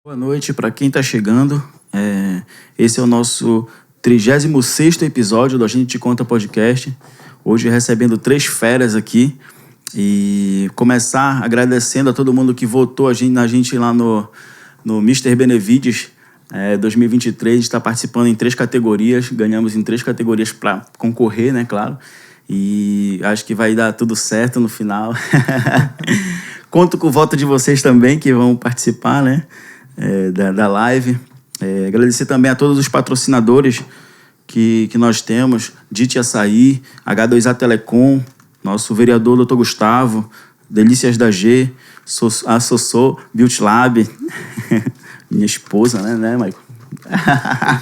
Boa noite para quem está chegando. Esse é o nosso 36º episódio do A Gente Te Conta Podcast. Hoje recebendo 3 feras aqui. E começar agradecendo a todo mundo que votou na gente lá no Mr. Benevides 2023. A gente está participando em 3 categorias. Ganhamos em 3 categorias para concorrer, né? Claro. E acho que vai dar tudo certo no final. Conto com o voto de vocês também que vão participar, né? Da live. Agradecer também a todos os patrocinadores que nós temos: Dite Açaí, H2A Telecom, nosso vereador Dr. Gustavo, Delícias da G, a Sossô Beauty Lab, minha esposa, né, Maicon?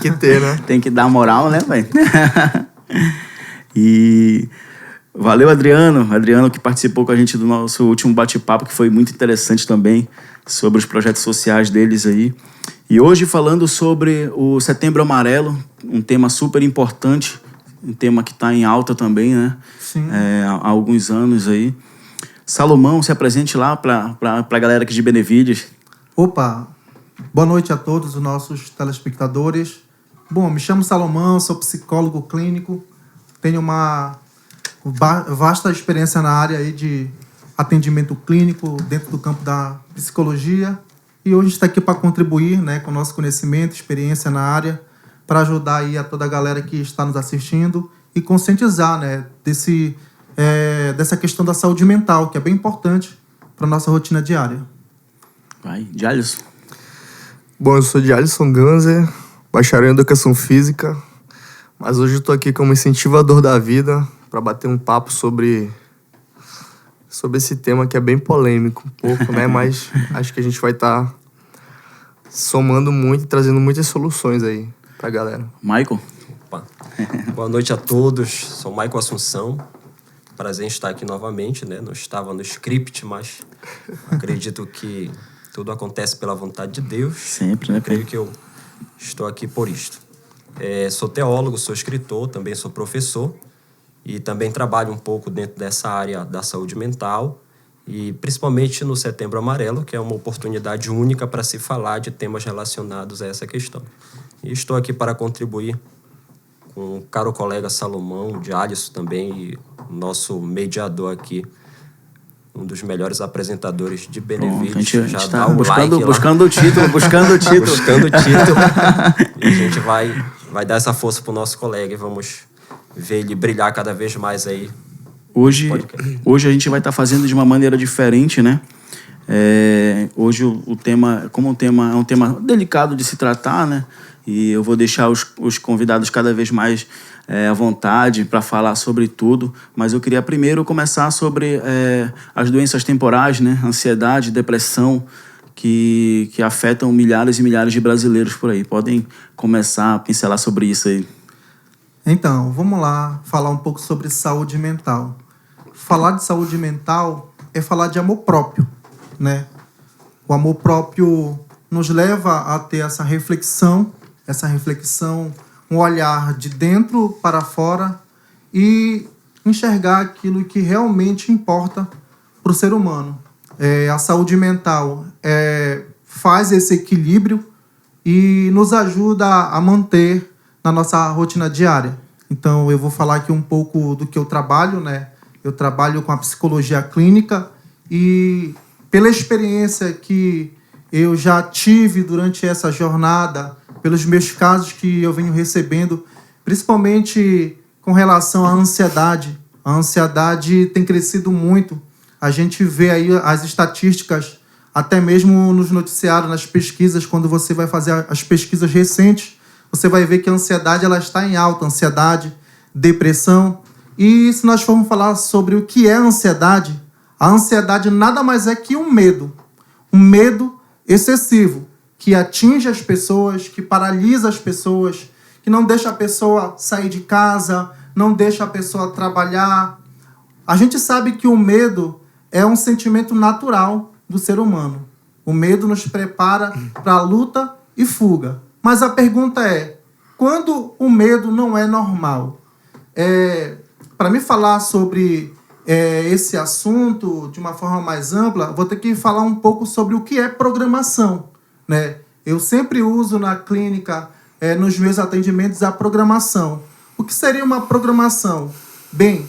Tem que ter, né? Tem que dar moral, né, pai? E valeu, Adriano que participou com a gente do nosso último bate-papo, que foi muito interessante também, sobre os projetos sociais deles aí. E hoje falando sobre o Setembro Amarelo, um tema super importante, um tema que está em alta também, né? Sim. Há alguns anos aí. Salomão, se apresente lá para a galera aqui de Benevides. Opa! Boa noite a todos os nossos telespectadores. Bom, me chamo Salomão, sou psicólogo clínico, tenho uma vasta experiência na área aí de atendimento clínico dentro do campo da psicologia, e hoje está aqui para contribuir, né, com o nosso conhecimento, experiência na área, para ajudar aí a toda a galera que está nos assistindo e conscientizar, né, dessa questão da saúde mental, que é bem importante para a nossa rotina diária. Vai, Jalisson. Bom, eu sou Jalisson Ganzer, bacharel em Educação Física, mas hoje eu estou aqui como incentivador da vida para bater um papo sobre esse tema que é bem polêmico, um pouco, né? Mas acho que a gente vai estar somando muito e trazendo muitas soluções aí pra galera. Michael? Opa. Boa noite a todos, sou Michael Assunção. Prazer em estar aqui novamente, né? Não estava no script, mas acredito que tudo acontece pela vontade de Deus. Sempre, né? Creio que eu estou aqui por isto. Sou teólogo, sou escritor, também sou professor e também trabalho um pouco dentro dessa área da saúde mental e principalmente no Setembro Amarelo, que é uma oportunidade única para se falar de temas relacionados a essa questão. E estou aqui para contribuir com o caro colega Salomão, o Jalisson também, e nosso mediador aqui, um dos melhores apresentadores de Benevides. A gente já está dá o like buscando o título. buscando o título. E a gente vai dar essa força pro nosso colega e vamos ver ele brilhar cada vez mais aí. Hoje a gente vai estar fazendo de uma maneira diferente, né? Hoje o tema, como o tema é um tema delicado de se tratar, né? E eu vou deixar os convidados cada vez mais à vontade para falar sobre tudo. Mas eu queria primeiro começar sobre as doenças temporais, né? Ansiedade, depressão, que afetam milhares e milhares de brasileiros por aí. Podem começar a pincelar sobre isso aí. Então, vamos lá falar um pouco sobre saúde mental. Falar de saúde mental é falar de amor próprio, né? O amor próprio nos leva a ter essa reflexão, um olhar de dentro para fora e enxergar aquilo que realmente importa para o ser humano. A saúde mental faz esse equilíbrio e nos ajuda a manter na nossa rotina diária. Então, eu vou falar aqui um pouco do que eu trabalho, né? Eu trabalho com a psicologia clínica e pela experiência que eu já tive durante essa jornada, pelos meus casos que eu venho recebendo, principalmente com relação à ansiedade. A ansiedade tem crescido muito. A gente vê aí as estatísticas, até mesmo nos noticiários, nas pesquisas, quando você vai fazer as pesquisas recentes, você vai ver que a ansiedade ela está em alta, ansiedade, depressão. E se nós formos falar sobre o que é a ansiedade nada mais é que um medo excessivo, que atinge as pessoas, que paralisa as pessoas, que não deixa a pessoa sair de casa, não deixa a pessoa trabalhar. A gente sabe que o medo é um sentimento natural do ser humano. O medo nos prepara para a luta e fuga. Mas a pergunta é, quando o medo não é normal? Para me falar sobre esse assunto de uma forma mais ampla, vou ter que falar um pouco sobre o que é programação, né? Eu sempre uso na clínica, nos meus atendimentos, a programação. O que seria uma programação? Bem,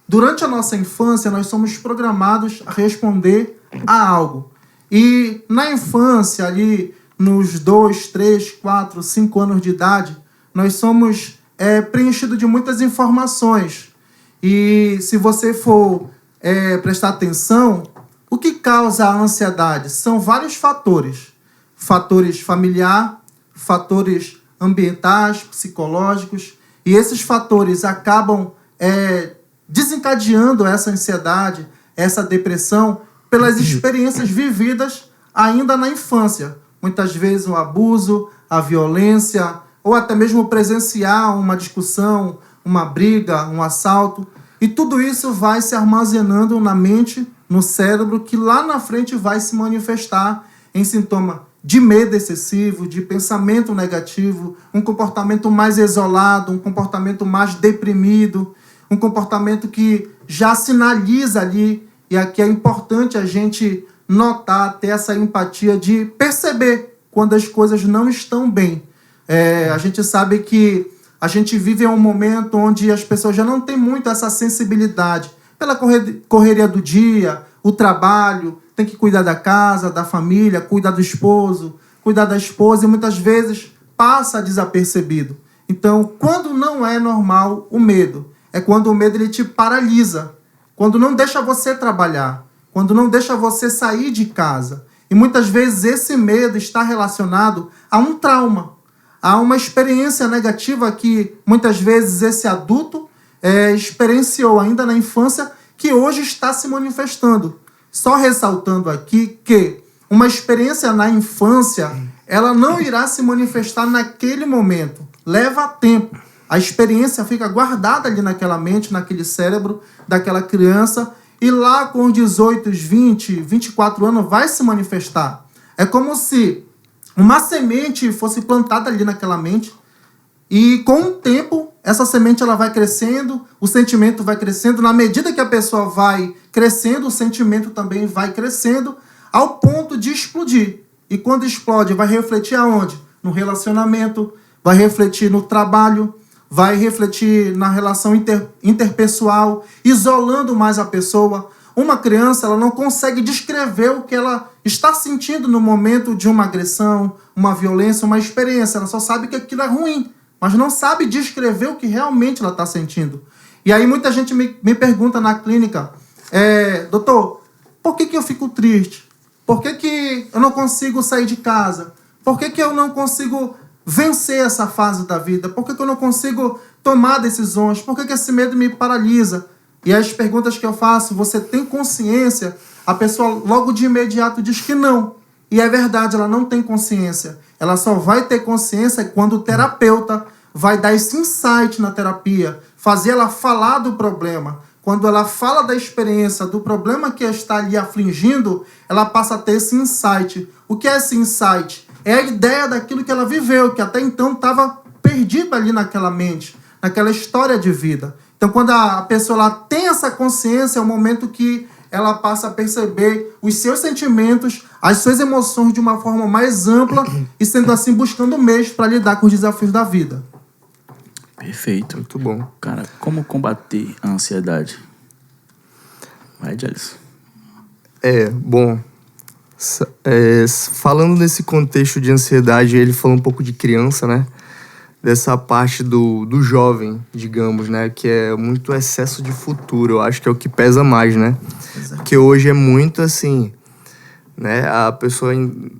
durante a nossa infância, nós somos programados a responder a algo. E na infância, ali nos 2, 3, 4, 5 anos de idade, nós somos preenchidos de muitas informações. E se você for prestar atenção, o que causa a ansiedade? São vários fatores. Fatores familiares, fatores ambientais, psicológicos. E esses fatores acabam desencadeando essa ansiedade, essa depressão, pelas experiências vividas ainda na infância. Muitas vezes o abuso, a violência, ou até mesmo presenciar uma discussão, uma briga, um assalto. E tudo isso vai se armazenando na mente, no cérebro, que lá na frente vai se manifestar em sintoma de medo excessivo, de pensamento negativo, um comportamento mais isolado, um comportamento mais deprimido, um comportamento que já sinaliza ali, e aqui é importante a gente notar, ter essa empatia de perceber quando as coisas não estão bem. A gente sabe que a gente vive em um momento onde as pessoas já não têm muito essa sensibilidade pela correria do dia, o trabalho, tem que cuidar da casa, da família, cuidar do esposo, cuidar da esposa, e muitas vezes passa desapercebido. Então, quando não é normal o medo, é quando o medo ele te paralisa, quando não deixa você trabalhar, quando não deixa você sair de casa. E muitas vezes esse medo está relacionado a um trauma, a uma experiência negativa que muitas vezes esse adulto experienciou ainda na infância, que hoje está se manifestando. Só ressaltando aqui que uma experiência na infância, ela não irá se manifestar naquele momento. Leva tempo. A experiência fica guardada ali naquela mente, naquele cérebro daquela criança, e lá com os 18, 20, 24 anos vai se manifestar. É como se uma semente fosse plantada ali naquela mente, e com o tempo essa semente ela vai crescendo, o sentimento vai crescendo, na medida que a pessoa vai crescendo, o sentimento também vai crescendo, ao ponto de explodir. E quando explode, vai refletir aonde? No relacionamento, vai refletir no trabalho, vai refletir na relação interpessoal, isolando mais a pessoa. Uma criança ela não consegue descrever o que ela está sentindo no momento de uma agressão, uma violência, uma experiência. Ela só sabe que aquilo é ruim, mas não sabe descrever o que realmente ela está sentindo. E aí muita gente me pergunta na clínica, doutor, por que eu fico triste? Por que eu não consigo sair de casa? Por que eu não consigo vencer essa fase da vida? Por que eu não consigo tomar decisões? Por que esse medo me paralisa? E as perguntas que eu faço, você tem consciência? A pessoa logo de imediato diz que não. E é verdade, ela não tem consciência. Ela só vai ter consciência quando o terapeuta vai dar esse insight na terapia, fazer ela falar do problema. Quando ela fala da experiência, do problema que está ali afligindo, ela passa a ter esse insight. O que é esse insight? É a ideia daquilo que ela viveu, que até então estava perdido ali naquela mente, naquela história de vida. Então, quando a pessoa ela tem essa consciência, é o momento que ela passa a perceber os seus sentimentos, as suas emoções de uma forma mais ampla e, sendo assim, buscando meios para lidar com os desafios da vida. Perfeito. Muito bom. Cara, como combater a ansiedade? Vai, Jalisson. Bom, falando nesse contexto de ansiedade, ele falou um pouco de criança, né? Dessa parte do jovem, digamos, né? Que é muito excesso de futuro. Eu acho que é o que pesa mais, né? Exato. Porque hoje é muito assim, né? A pessoa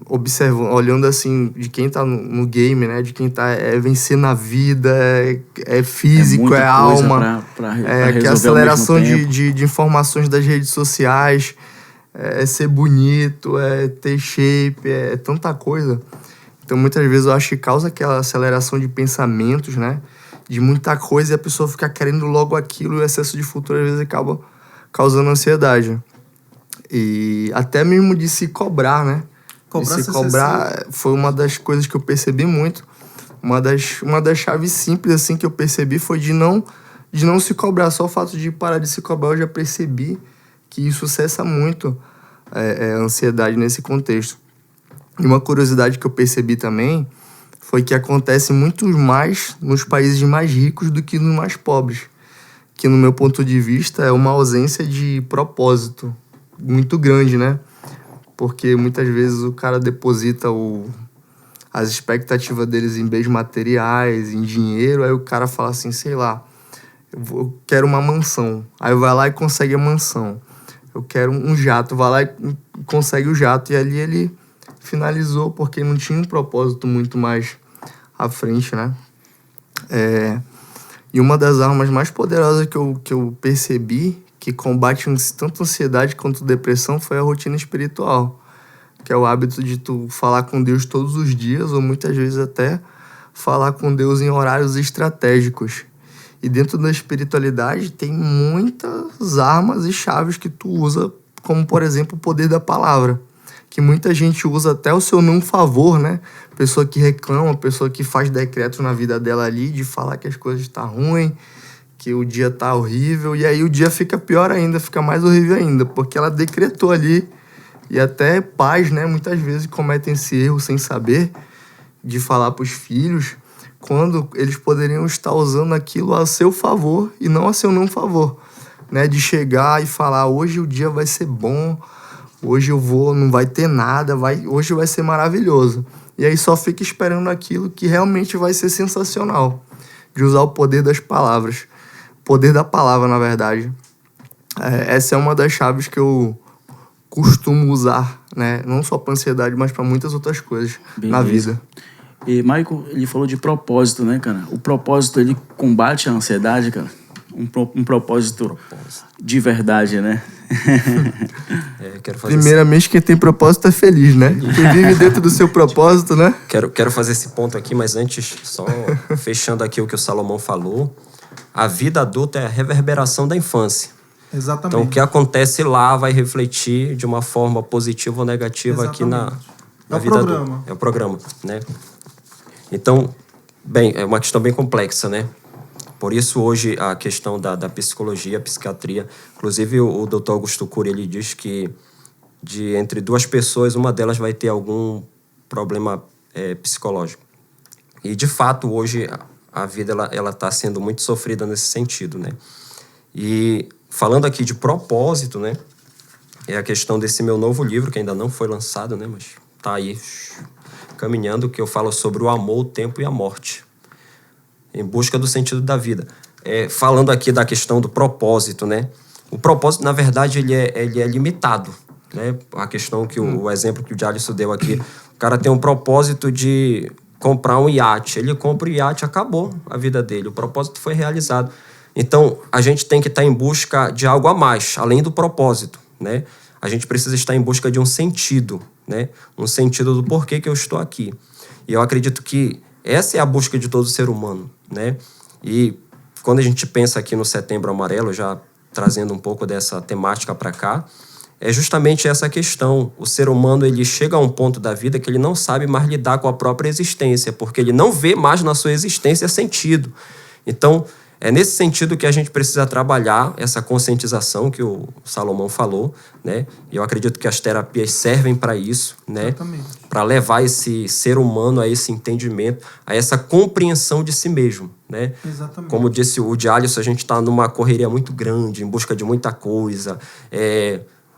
observando, olhando assim, de quem tá no game, né? De quem tá vencendo a vida, é físico, é alma. Pra Que a aceleração de informações das redes sociais, é ser bonito, é ter shape, é tanta coisa. Então, muitas vezes, eu acho que causa aquela aceleração de pensamentos, né? De muita coisa, e a pessoa fica querendo logo aquilo, e o excesso de futuro, às vezes, acaba causando ansiedade. E até mesmo de se cobrar, né? De se cobrar foi uma das coisas que eu percebi muito. Uma das chaves simples, assim, que eu percebi foi de não se cobrar. Só o fato de parar de se cobrar, eu já percebi que isso cessa muito a ansiedade nesse contexto. E uma curiosidade que eu percebi também foi que acontece muito mais nos países mais ricos do que nos mais pobres. Que, no meu ponto de vista, é uma ausência de propósito muito grande, né? Porque muitas vezes o cara deposita as expectativas deles em bens materiais, em dinheiro, aí o cara fala assim, sei lá, eu quero uma mansão. Aí vai lá e consegue a mansão. Eu quero um jato, vai lá e consegue o jato. E ali ele finalizou porque não tinha um propósito muito mais à frente, né? E uma das armas mais poderosas que eu percebi que combate tanto ansiedade quanto depressão foi a rotina espiritual, que é o hábito de tu falar com Deus todos os dias ou muitas vezes até falar com Deus em horários estratégicos. E dentro da espiritualidade tem muitas armas e chaves que tu usa, como por exemplo o poder da palavra, que muita gente usa até o seu não favor, né? Pessoa que reclama, pessoa que faz decretos na vida dela ali de falar que as coisas estão ruins, que o dia tá horrível, e aí o dia fica pior ainda, fica mais horrível ainda, porque ela decretou ali, e até pais, né, muitas vezes cometem esse erro sem saber de falar para os filhos, quando eles poderiam estar usando aquilo a seu favor e não a seu não favor, né, de chegar e falar, hoje o dia vai ser bom, hoje não vai ter nada, hoje vai ser maravilhoso. E aí só fica esperando aquilo que realmente vai ser sensacional, de usar o poder das palavras. Poder da palavra, na verdade. Essa é uma das chaves que eu costumo usar, né? Não só para ansiedade, mas para muitas outras coisas na vida. E Michael, ele falou de propósito, né, cara? O propósito, ele combate a ansiedade, cara? Um propósito de verdade, né? Primeiramente, quem tem propósito é feliz, né? Quem vive dentro do seu propósito, né? Quero fazer esse ponto aqui, mas antes, só fechando aqui o que o Salomão falou, a vida adulta é a reverberação da infância. Exatamente. Então, o que acontece lá vai refletir de uma forma positiva ou negativa aqui na vida adulta. É o programa, né? Então, bem, é uma questão bem complexa, né? Por isso, hoje, a questão da psicologia, psiquiatria... Inclusive, o Dr. Augusto Cury, ele diz que entre duas pessoas, uma delas vai ter algum problema psicológico. E, de fato, hoje, a vida ela está sendo muito sofrida nesse sentido, né? E, falando aqui de propósito, né? É a questão desse meu novo livro, que ainda não foi lançado, né? Mas está aí caminhando, que eu falo sobre o amor, o tempo e a morte. Em busca do sentido da vida. Falando aqui da questão do propósito, né? O propósito, na verdade, ele é limitado, né? A questão que o exemplo que o Jalisson deu aqui. O cara tem um propósito de comprar um iate. Ele compra o iate, acabou a vida dele. O propósito foi realizado. Então, a gente tem que estar em busca de algo a mais, além do propósito, né? A gente precisa estar em busca de um sentido, né? Um sentido do porquê que eu estou aqui. E eu acredito que essa é a busca de todo ser humano, né? E quando a gente pensa aqui no Setembro Amarelo, já trazendo um pouco dessa temática para cá, é justamente essa questão. O ser humano, ele chega a um ponto da vida que ele não sabe mais lidar com a própria existência, porque ele não vê mais na sua existência sentido. Então, é nesse sentido que a gente precisa trabalhar essa conscientização que o Salomão falou, né? E eu acredito que as terapias servem para isso, né? Para levar esse ser humano a esse entendimento, a essa compreensão de si mesmo, né? Exatamente. Como disse o Jalisson, a gente está numa correria muito grande, em busca de muita coisa.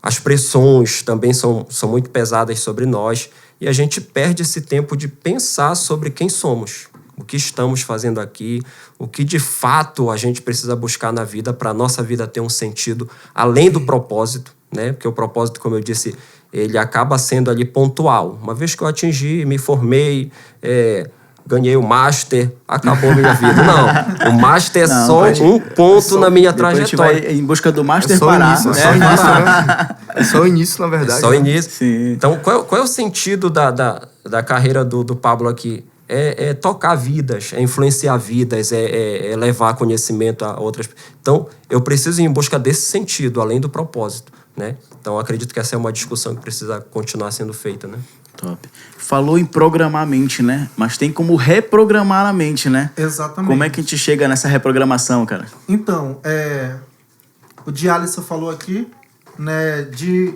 As pressões também são muito pesadas sobre nós e a gente perde esse tempo de pensar sobre quem somos. O que estamos fazendo aqui, o que de fato a gente precisa buscar na vida para a nossa vida ter um sentido além do propósito, né? Porque o propósito, como eu disse, ele acaba sendo ali pontual. Uma vez que eu atingi, me formei, ganhei o Master, acabou a minha vida. Não, o Master é só um ponto na minha trajetória. A gente vai em busca do Master parar. Início, É só o início, na verdade. É só o início. Sim. Então, qual é o sentido da carreira do Pablo aqui? É tocar vidas, é influenciar vidas, é levar conhecimento a outras. Então, eu preciso ir em busca desse sentido, além do propósito, né? Então, acredito que essa é uma discussão que precisa continuar sendo feita, né? Top. Falou em programar a mente, né? Mas tem como reprogramar a mente, né? Exatamente. Como é que a gente chega nessa reprogramação, cara? Então, o Jalisson falou aqui, né, de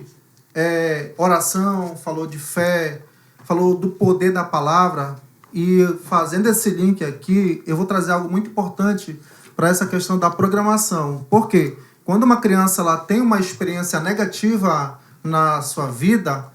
oração, falou de fé, falou do poder da palavra, e fazendo esse link aqui, eu vou trazer algo muito importante para essa questão da programação. Por quê? Quando uma criança ela tem uma experiência negativa na sua vida,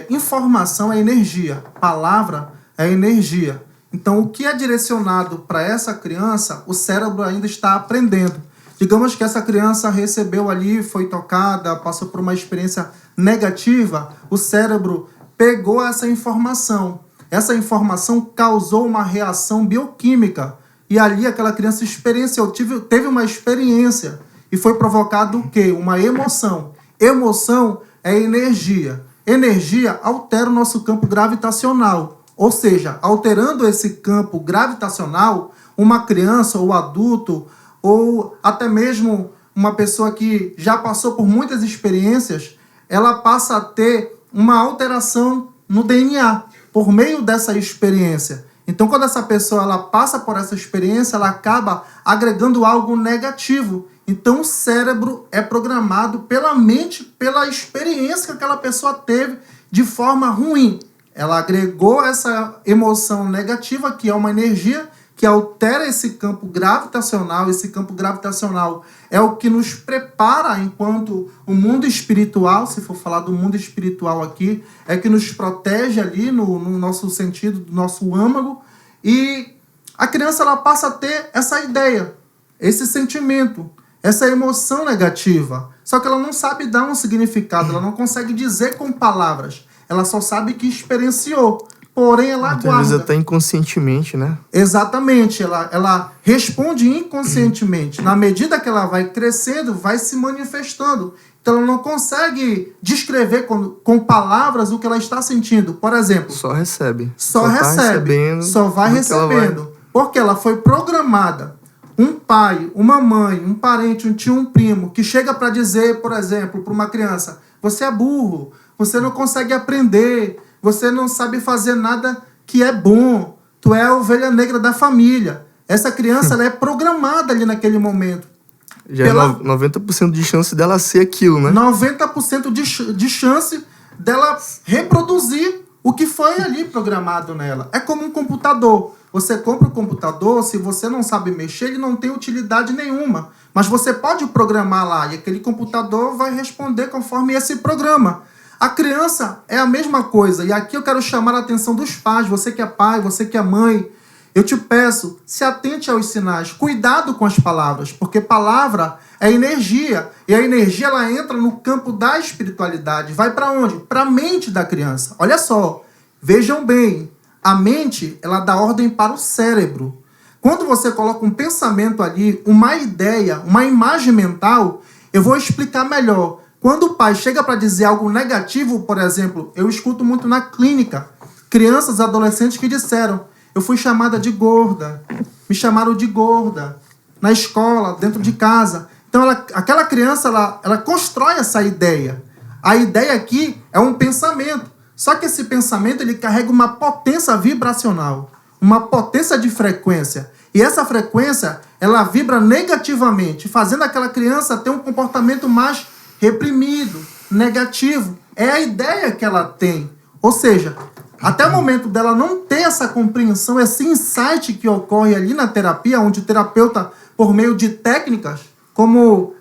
informação é energia, palavra é energia. Então, o que é direcionado para essa criança, o cérebro ainda está aprendendo. Digamos que essa criança recebeu ali, foi tocada, passou por uma experiência negativa, o cérebro pegou essa informação. Essa informação causou uma reação bioquímica. E ali aquela criança experienciou, teve uma experiência. E foi provocado o quê? Uma emoção. Emoção é energia. Energia altera o nosso campo gravitacional. Ou seja, alterando esse campo gravitacional, uma criança ou adulto, ou até mesmo uma pessoa que já passou por muitas experiências, ela passa a ter uma alteração no DNA, por meio dessa experiência. Então, quando essa pessoa ela passa por essa experiência, ela acaba agregando algo negativo. Então, o cérebro é programado pela mente, pela experiência que aquela pessoa teve de forma ruim. Ela agregou essa emoção negativa, que é uma energia, que altera esse campo gravitacional. Esse campo gravitacional é o que nos prepara enquanto o mundo espiritual, se for falar do mundo espiritual aqui, é que nos protege ali no nosso sentido, do nosso âmago. E a criança ela passa a ter essa ideia, esse sentimento, essa emoção negativa. Só que ela não sabe dar um significado, ela não consegue dizer com palavras. Ela só sabe que experienciou. Porém, ela Muitas guarda. vezes até inconscientemente, né? Exatamente. Ela responde inconscientemente. Na medida que ela vai crescendo, vai se manifestando. Então, ela não consegue descrever com palavras o que ela está sentindo. Por exemplo... Só recebe. Só tá recebe. Recebendo, Só vai recebendo. Porque ela foi programada. Um pai, uma mãe, um parente, um tio, um primo, que chega para dizer, por exemplo, para uma criança, você é burro, você não consegue aprender, você não sabe fazer nada que é bom, tu é a ovelha negra da família. Essa criança ela é programada ali naquele momento. Já é 90% de chance dela ser aquilo, né? 90% de chance dela reproduzir o que foi ali programado nela. É como um computador. Você compra o computador, se você não sabe mexer, ele não tem utilidade nenhuma. Mas você pode programar lá e aquele computador vai responder conforme esse programa. A criança é a mesma coisa. E aqui eu quero chamar a atenção dos pais. Você que é pai, você que é mãe. Eu te peço, se atente aos sinais. Cuidado com as palavras. Porque palavra é energia. E a energia ela entra no campo da espiritualidade. Vai para onde? Para a mente da criança. Olha só. Vejam bem. A mente, ela dá ordem para o cérebro. Quando você coloca um pensamento ali, uma ideia, uma imagem mental, eu vou explicar melhor. Quando o pai chega para dizer algo negativo, por exemplo, eu escuto muito na clínica, crianças, adolescentes que disseram, eu fui chamada de gorda, me chamaram de gorda, na escola, dentro de casa. Então, aquela criança, ela constrói essa ideia. A ideia aqui é um pensamento. Só que esse pensamento ele carrega uma potência vibracional, uma potência de frequência. E essa frequência, ela vibra negativamente, fazendo aquela criança ter um comportamento mais reprimido, negativo. É a ideia que ela tem. Ou seja, até o momento dela não ter essa compreensão, esse insight que ocorre ali na terapia, onde o terapeuta, por meio de técnicas, como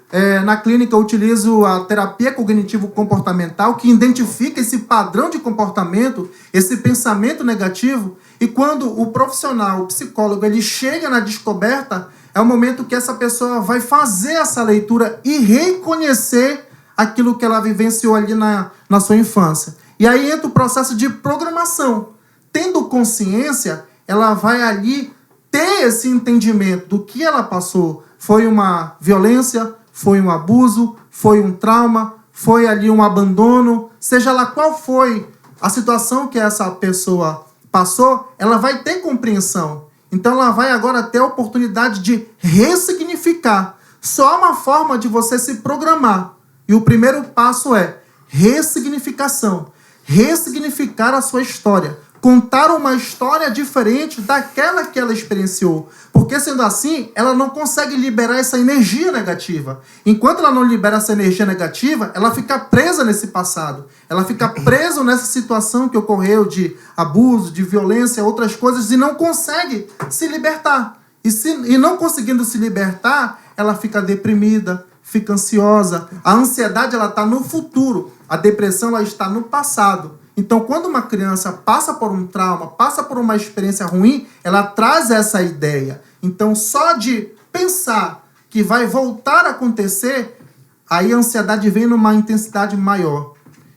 na clínica eu utilizo a terapia cognitivo-comportamental, que identifica esse padrão de comportamento, esse pensamento negativo, e quando o profissional, o psicólogo, ele chega na descoberta, é o momento que essa pessoa vai fazer essa leitura e reconhecer aquilo que ela vivenciou ali na sua infância. E aí entra o processo de programação. Tendo consciência, ela vai ali ter esse entendimento do que ela passou. Foi uma violência, foi um abuso, foi um trauma, foi ali um abandono, seja lá qual foi a situação que essa pessoa passou, ela vai ter compreensão. Então ela vai agora ter a oportunidade de ressignificar. Só há uma forma de você se programar. E o primeiro passo é ressignificação. Ressignificar a sua história. contar uma história diferente daquela que ela experienciou. Porque, sendo assim, ela não consegue liberar essa energia negativa. Enquanto ela não libera essa energia negativa, ela fica presa nesse passado. Ela fica presa nessa situação que ocorreu de abuso, de violência, outras coisas, e não consegue se libertar. E não conseguindo se libertar, ela fica deprimida, fica ansiosa. A ansiedade ela está no futuro. A depressão ela está no passado. Então, quando uma criança passa por um trauma, passa por uma experiência ruim, ela traz essa ideia. Então, só de pensar que vai voltar a acontecer, aí a ansiedade vem numa intensidade maior.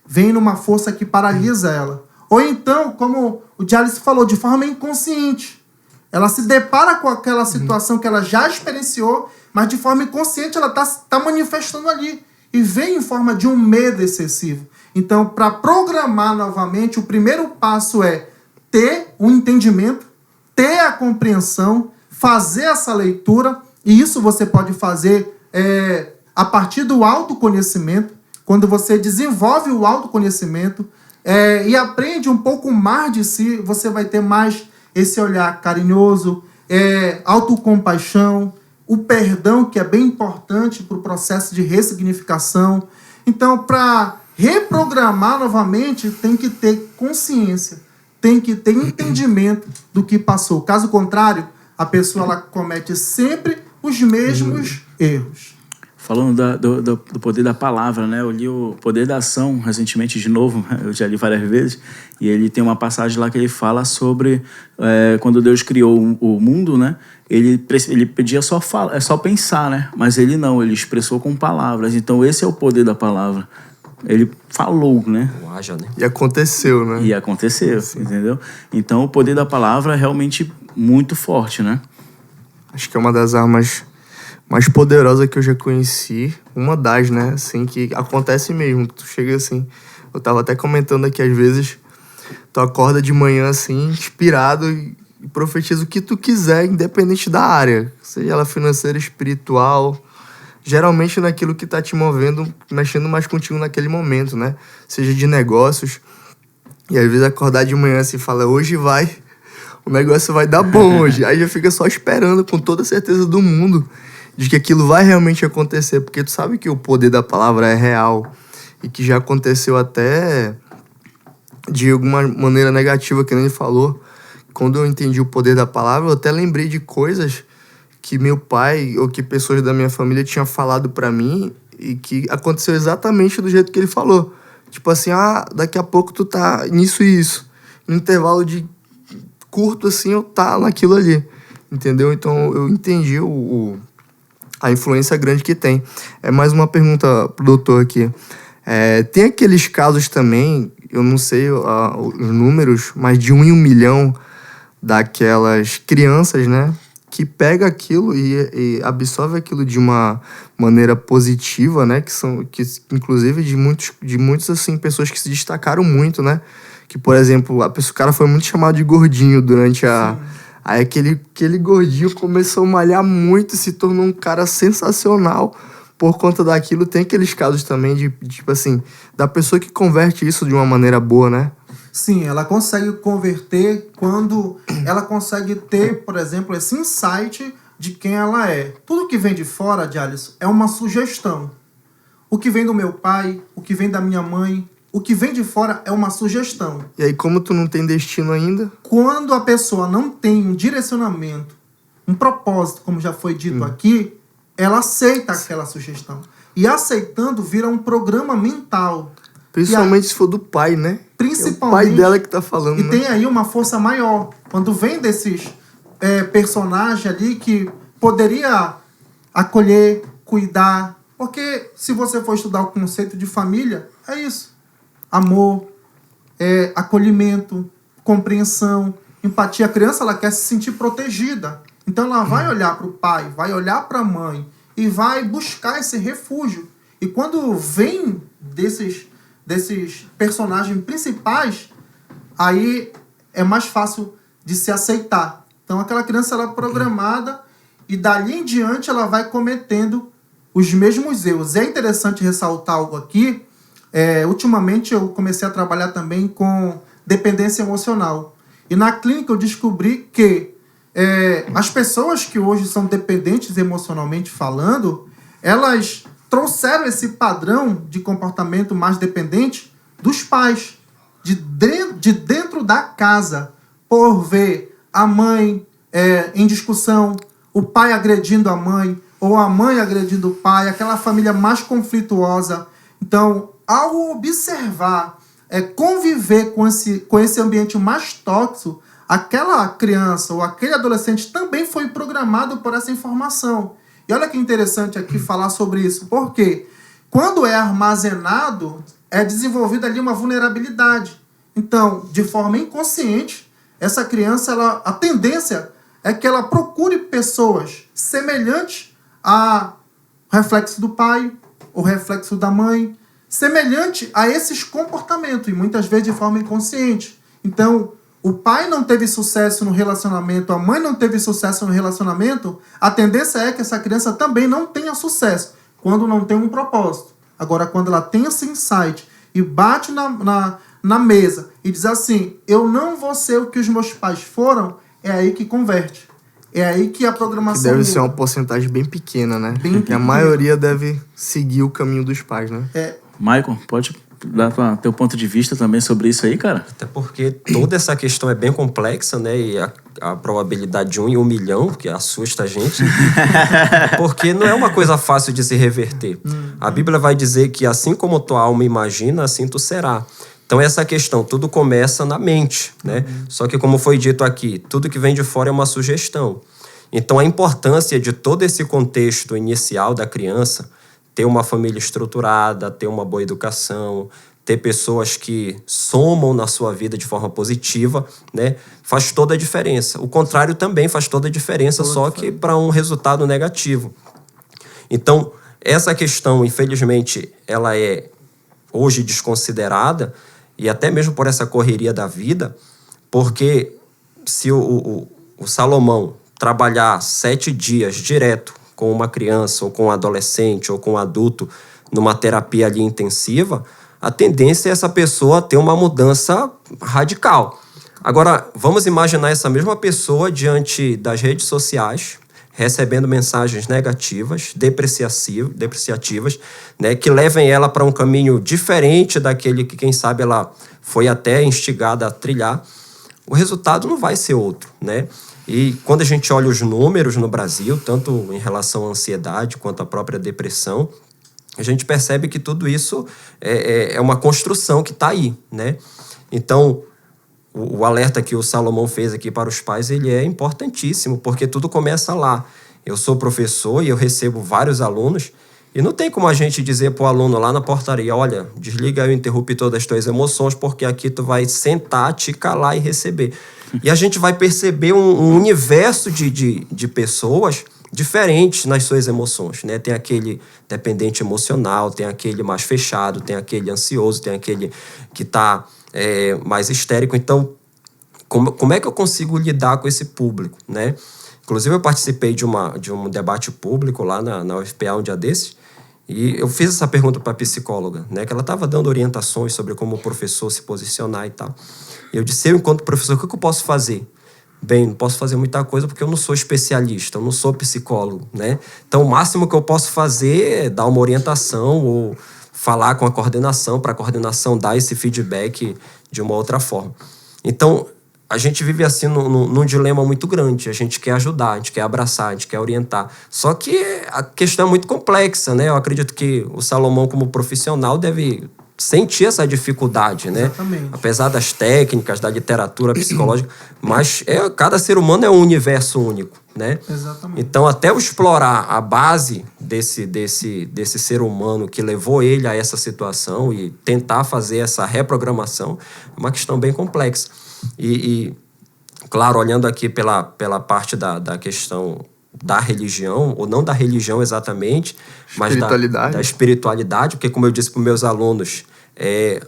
Vem numa força que paralisa ela. Ou então, como o Diálice falou, de forma inconsciente. Ela se depara com aquela situação que ela já experienciou, mas de forma inconsciente ela está manifestando ali. E vem em forma de um medo excessivo. Então, para programar novamente, o primeiro passo é ter o entendimento, ter a compreensão, fazer essa leitura, e isso você pode fazer a partir do autoconhecimento. Quando você desenvolve o autoconhecimento e aprende um pouco mais de si, você vai ter mais esse olhar carinhoso, autocompaixão, o perdão, que é bem importante para o processo de ressignificação. Então, para reprogramar novamente, tem que ter consciência, tem que ter entendimento do que passou. Caso contrário, a pessoa ela comete sempre os mesmos erros. Falando do poder da palavra, né? Eu li o Poder da Ação recentemente de novo, eu já li várias vezes, e ele tem uma passagem lá que ele fala sobre quando Deus criou o mundo, né? Ele pedia só pensar, né? Mas ele não, ele expressou com palavras. Então esse é o poder da palavra. Ele falou, né? Haja, né? E aconteceu, né? E aconteceu, entendeu? Então o poder da palavra é realmente muito forte, né? Acho que é uma das armas mais poderosa que eu já conheci, uma das, né, assim, que acontece mesmo, tu chega assim, eu tava até comentando aqui, às vezes, tu acorda de manhã, assim, inspirado e profetiza o que tu quiser, independente da área, seja ela financeira, espiritual, geralmente naquilo que tá te movendo, mexendo mais contigo naquele momento, né, seja de negócios, e às vezes acordar de manhã assim, fala, hoje vai, o negócio vai dar bom hoje, aí já fica só esperando com toda a certeza do mundo, de que aquilo vai realmente acontecer, porque tu sabe que o poder da palavra é real e que já aconteceu até de alguma maneira negativa, que nem ele falou. Quando eu entendi o poder da palavra, eu até lembrei de coisas que meu pai ou que pessoas da minha família tinham falado pra mim e que aconteceu exatamente do jeito que ele falou. Tipo assim, daqui a pouco tu tá nisso e isso. No intervalo de curto assim, eu tá naquilo ali. Entendeu? Então eu entendi a influência grande que tem. Mais uma pergunta pro doutor aqui. Tem aqueles casos também, eu não sei os números, mas de 1 em 1 milhão daquelas crianças, né, que pega aquilo e absorve aquilo de uma maneira positiva, né, que inclusive de muitos assim, pessoas que se destacaram muito, né, que, por exemplo, o cara foi muito chamado de gordinho durante a... Sim. Aí aquele gordinho começou a malhar muito e se tornou um cara sensacional por conta daquilo. Tem aqueles casos também de tipo assim, da pessoa que converte isso de uma maneira boa, né? Sim, ela consegue converter quando ela consegue ter, por exemplo, esse insight de quem ela é. Tudo que vem de fora, Diálice, é uma sugestão. O que vem do meu pai, o que vem da minha mãe, o que vem de fora é uma sugestão. E aí, como tu não tem destino ainda? Quando a pessoa não tem um direcionamento, um propósito, como já foi dito aqui, ela aceita aquela sugestão. E aceitando, vira um programa mental. Principalmente se for do pai, né? Principalmente. É o pai dela que tá falando, e né? tem aí uma força maior. Quando vem desses personagens ali que poderia acolher, cuidar. Porque se você for estudar o conceito de família, é isso. Amor, acolhimento, compreensão, empatia. A criança ela quer se sentir protegida. Então ela vai olhar para o pai, vai olhar para a mãe e vai buscar esse refúgio. E quando vem desses personagens principais, aí é mais fácil de se aceitar. Então aquela criança ela é programada e dali em diante ela vai cometendo os mesmos erros. É interessante ressaltar algo aqui. Ultimamente eu comecei a trabalhar também com dependência emocional. E na clínica eu descobri que as pessoas que hoje são dependentes emocionalmente falando, elas trouxeram esse padrão de comportamento mais dependente dos pais, de dentro da casa, por ver a mãe em discussão, o pai agredindo a mãe, ou a mãe agredindo o pai, aquela família mais conflituosa. Então, ao observar, conviver com esse ambiente mais tóxico, aquela criança ou aquele adolescente também foi programado por essa informação. E olha que interessante aqui falar sobre isso, porque quando é armazenado, é desenvolvida ali uma vulnerabilidade. Então, de forma inconsciente, essa criança, a tendência é que ela procure pessoas semelhantes ao reflexo do pai, o reflexo da mãe, semelhante a esses comportamentos, e muitas vezes de forma inconsciente. Então, o pai não teve sucesso no relacionamento, a mãe não teve sucesso no relacionamento, a tendência é que essa criança também não tenha sucesso, quando não tem um propósito. Agora, quando ela tem esse insight e bate na mesa e diz assim, eu não vou ser o que os meus pais foram, é aí que converte. É aí que a programação... Que deve muda. ser uma porcentagem bem pequena, né? Bem Porque pequena. a maioria deve seguir o caminho dos pais, né? Maicon, pode dar teu ponto de vista também sobre isso aí, cara? Até porque toda essa questão é bem complexa, né? E a probabilidade de 1 em 1 milhão, que assusta a gente, porque não é uma coisa fácil de se reverter. A Bíblia vai dizer que assim como tua alma imagina, assim tu será. Então essa questão, tudo começa na mente, né? Só que como foi dito aqui, tudo que vem de fora é uma sugestão. Então a importância de todo esse contexto inicial da criança, ter uma família estruturada, ter uma boa educação, ter pessoas que somam na sua vida de forma positiva, né? Faz toda a diferença. O contrário também faz toda a diferença, só que para um resultado negativo. Então, essa questão, infelizmente, ela é hoje desconsiderada, e até mesmo por essa correria da vida, porque se o Salomão trabalhar 7 dias direto com uma criança, ou com um adolescente, ou com um adulto, numa terapia ali intensiva, a tendência é essa pessoa ter uma mudança radical. Agora, vamos imaginar essa mesma pessoa diante das redes sociais, recebendo mensagens negativas, depreciativas, né, que levem ela para um caminho diferente daquele que, quem sabe, ela foi até instigada a trilhar. O resultado não vai ser outro, né? E quando a gente olha os números no Brasil, tanto em relação à ansiedade quanto à própria depressão, a gente percebe que tudo isso é uma construção que está aí, né? Então, o alerta que o Salomão fez aqui para os pais, ele é importantíssimo, porque tudo começa lá. Eu sou professor e eu recebo vários alunos, e não tem como a gente dizer para o aluno lá na portaria, olha, desliga o interruptor das tuas emoções, porque aqui tu vai sentar, te calar e receber. E a gente vai perceber um universo de pessoas diferentes nas suas emoções, né? Tem aquele dependente emocional, tem aquele mais fechado, tem aquele ansioso, tem aquele que está mais histérico. Então, como é que eu consigo lidar com esse público, né? Inclusive, eu participei de um debate público lá na UFPA um dia desses, e eu fiz essa pergunta para a psicóloga, né? Que ela estava dando orientações sobre como o professor se posicionar e tal. E eu disse, eu, enquanto professor, o que eu posso fazer? Bem, não posso fazer muita coisa porque eu não sou especialista, eu não sou psicólogo, né? Então, o máximo que eu posso fazer é dar uma orientação ou falar com a coordenação, para a coordenação dar esse feedback de uma outra forma. Então, a gente vive assim num dilema muito grande. A gente quer ajudar, a gente quer abraçar, a gente quer orientar. Só que a questão é muito complexa, né? Eu acredito que o Salomão, como profissional, deve sentir essa dificuldade, né? Exatamente. Apesar das técnicas, da literatura psicológica, mas cada ser humano é um universo único, né? Exatamente. Então, até eu explorar a base desse ser humano que levou ele a essa situação e tentar fazer essa reprogramação, é uma questão bem complexa. E claro, olhando aqui pela parte da questão da religião, ou não da religião exatamente, mas da espiritualidade, porque, como eu disse para os meus alunos,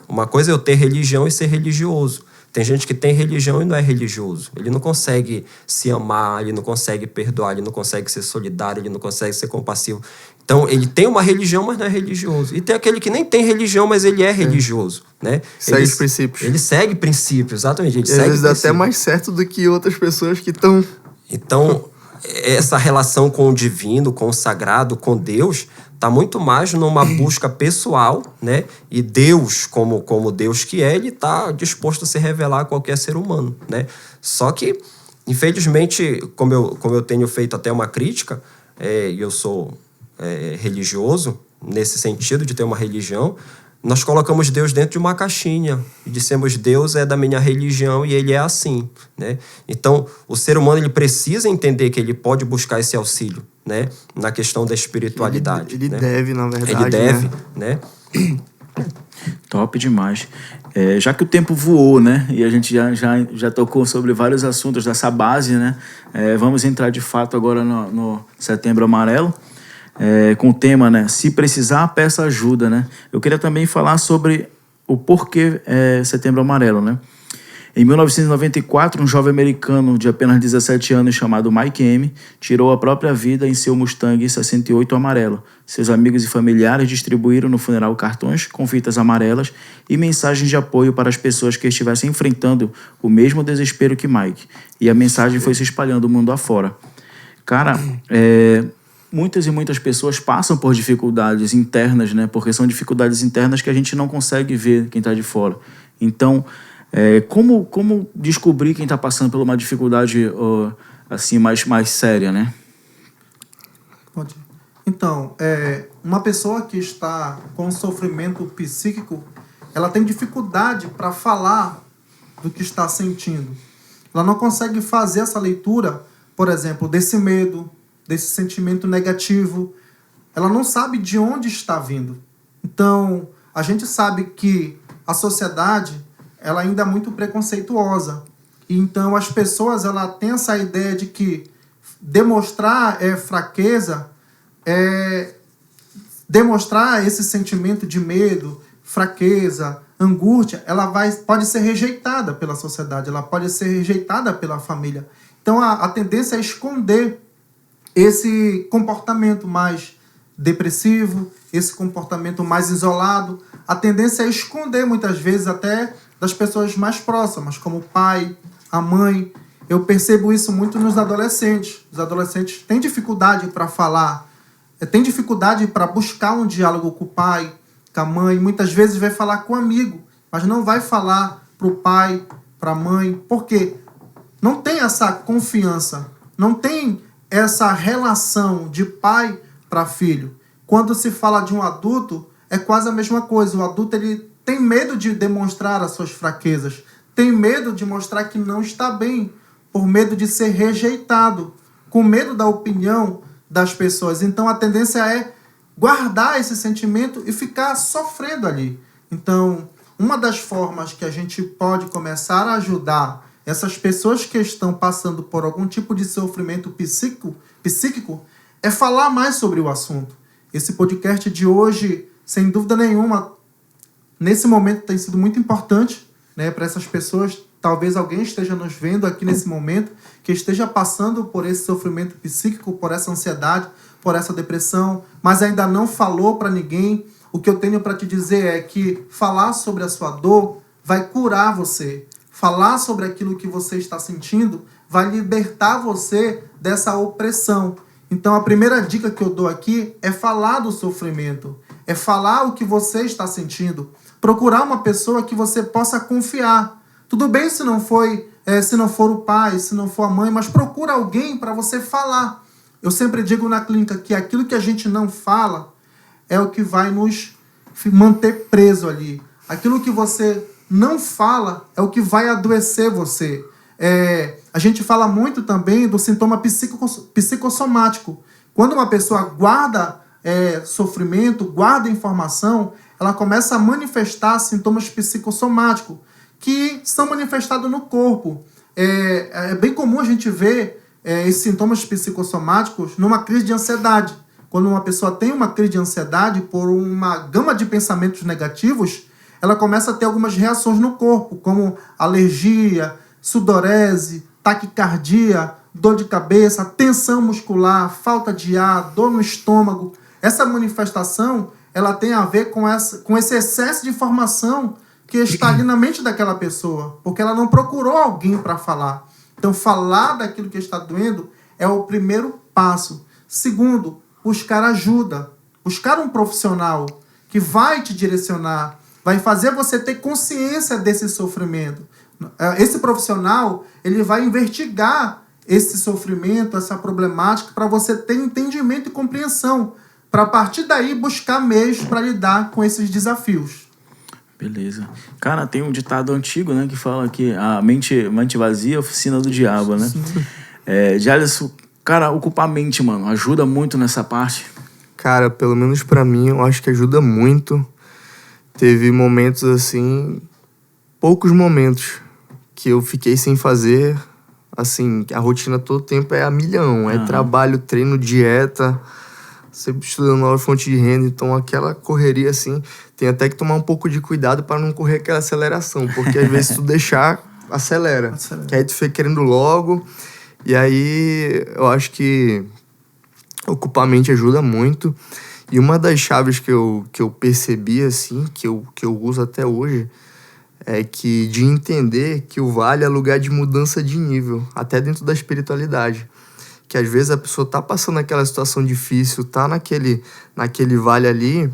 Uma coisa é eu ter religião e ser religioso. Tem gente que tem religião e não é religioso. Ele não consegue se amar, ele não consegue perdoar, ele não consegue ser solidário, ele não consegue ser compassivo. Então, ele tem uma religião, mas não é religioso. E tem aquele que nem tem religião, mas ele é religioso. Né? Segue os princípios. Ele segue princípios, exatamente. Ele e às vezes dá até mais certo do que outras pessoas que estão... Então, essa relação com o divino, com o sagrado, com Deus, está muito mais numa busca pessoal, né? E Deus, como Deus que é, ele está disposto a se revelar a qualquer ser humano, né? Só que, infelizmente, como eu tenho feito até uma crítica, e eu sou religioso, nesse sentido de ter uma religião, nós colocamos Deus dentro de uma caixinha e dissemos Deus é da minha religião e ele é assim, né? Então, o ser humano ele precisa entender que ele pode buscar esse auxílio, né? Na questão da espiritualidade. Ele né? deve, na verdade. Ele deve, né? Top demais. Já que o tempo voou, né? E a gente já tocou sobre vários assuntos dessa base, né? Vamos entrar de fato agora no Setembro Amarelo. Com o tema, né? Se precisar, peça ajuda, né? Eu queria também falar sobre o porquê Setembro Amarelo, né? Em 1994, um jovem americano de apenas 17 anos chamado Mike M. tirou a própria vida em seu Mustang 68 amarelo. Seus amigos e familiares distribuíram no funeral cartões com fitas amarelas e mensagens de apoio para as pessoas que estivessem enfrentando o mesmo desespero que Mike. E a mensagem foi se espalhando o mundo afora. Cara, muitas e muitas pessoas passam por dificuldades internas, né? Porque são dificuldades internas que a gente não consegue ver quem está de fora. Então, como descobrir quem está passando por uma dificuldade assim, mais séria, né? Pode. Então, uma pessoa que está com sofrimento psíquico, ela tem dificuldade para falar do que está sentindo. Ela não consegue fazer essa leitura, por exemplo, desse medo, desse sentimento negativo. Ela não sabe de onde está vindo. Então, a gente sabe que a sociedade ela ainda é muito preconceituosa. Então, as pessoas ela têm essa ideia de que demonstrar fraqueza, demonstrar esse sentimento de medo, fraqueza, angústia, ela pode ser rejeitada pela sociedade, ela pode ser rejeitada pela família. Então, a tendência é esconder esse comportamento mais depressivo, esse comportamento mais isolado. A tendência é esconder, muitas vezes, até das pessoas mais próximas, como o pai, a mãe. Eu percebo isso muito nos adolescentes. Os adolescentes têm dificuldade para falar, têm dificuldade para buscar um diálogo com o pai, com a mãe. Muitas vezes vai falar com o amigo, mas não vai falar para o pai, para a mãe. Por quê? Não tem essa confiança, não tem essa relação de pai para filho. Quando se fala de um adulto, é quase a mesma coisa. O adulto ele tem medo de demonstrar as suas fraquezas, tem medo de mostrar que não está bem, por medo de ser rejeitado, com medo da opinião das pessoas. Então a tendência é guardar esse sentimento e ficar sofrendo ali. Então, uma das formas que a gente pode começar a ajudar essas pessoas que estão passando por algum tipo de sofrimento psíquico é falar mais sobre o assunto. Esse podcast de hoje, sem dúvida nenhuma, nesse momento tem sido muito importante, né, para essas pessoas. Talvez alguém esteja nos vendo aqui nesse momento que esteja passando por esse sofrimento psíquico, por essa ansiedade, por essa depressão, mas ainda não falou para ninguém. O que eu tenho para te dizer é que falar sobre a sua dor vai curar você. Falar sobre aquilo que você está sentindo vai libertar você dessa opressão. Então, a primeira dica que eu dou aqui é falar do sofrimento. É falar o que você está sentindo. Procurar uma pessoa que você possa confiar. Tudo bem se não for o pai, se não for a mãe, mas procura alguém para você falar. Eu sempre digo na clínica que aquilo que a gente não fala é o que vai nos manter preso ali. Aquilo que você não fala é o que vai adoecer você. A gente fala muito também do sintoma psicossomático. Quando uma pessoa guarda sofrimento, guarda informação, ela começa a manifestar sintomas psicossomáticos, que são manifestados no corpo. É bem comum a gente ver esses sintomas psicossomáticos numa crise de ansiedade. Quando uma pessoa tem uma crise de ansiedade por uma gama de pensamentos negativos, ela começa a ter algumas reações no corpo, como alergia, sudorese, taquicardia, dor de cabeça, tensão muscular, falta de ar, dor no estômago. Essa manifestação, ela tem a ver com esse excesso de informação que está ali na mente daquela pessoa, porque ela não procurou alguém para falar. Então, falar daquilo que está doendo é o primeiro passo. Segundo, buscar ajuda, buscar um profissional que vai te direcionar, vai fazer você ter consciência desse sofrimento. Esse profissional, ele vai investigar esse sofrimento, essa problemática, para você ter entendimento e compreensão, para a partir daí buscar meios para lidar com esses desafios. Beleza. Cara, tem um ditado antigo, né, que fala que a mente vazia é a oficina do diabo, né? Jalisson, cara, ocupar a mente, mano, ajuda muito nessa parte? Cara, pelo menos pra mim, eu acho que ajuda muito. Teve momentos assim, poucos momentos, que eu fiquei sem fazer, assim, a rotina todo tempo é a milhão. É trabalho, treino, dieta, sempre estudando nova fonte de renda, então aquela correria assim, tem até que tomar um pouco de cuidado para não correr aquela aceleração, porque às vezes se tu deixar, acelera. Que aí tu fica querendo logo, e aí eu acho que ocupar a mente ajuda muito. E uma das chaves que eu percebi, assim, que eu uso até hoje, é que de entender que o vale é lugar de mudança de nível, até dentro da espiritualidade. Que às vezes a pessoa tá passando aquela situação difícil, tá naquele vale ali,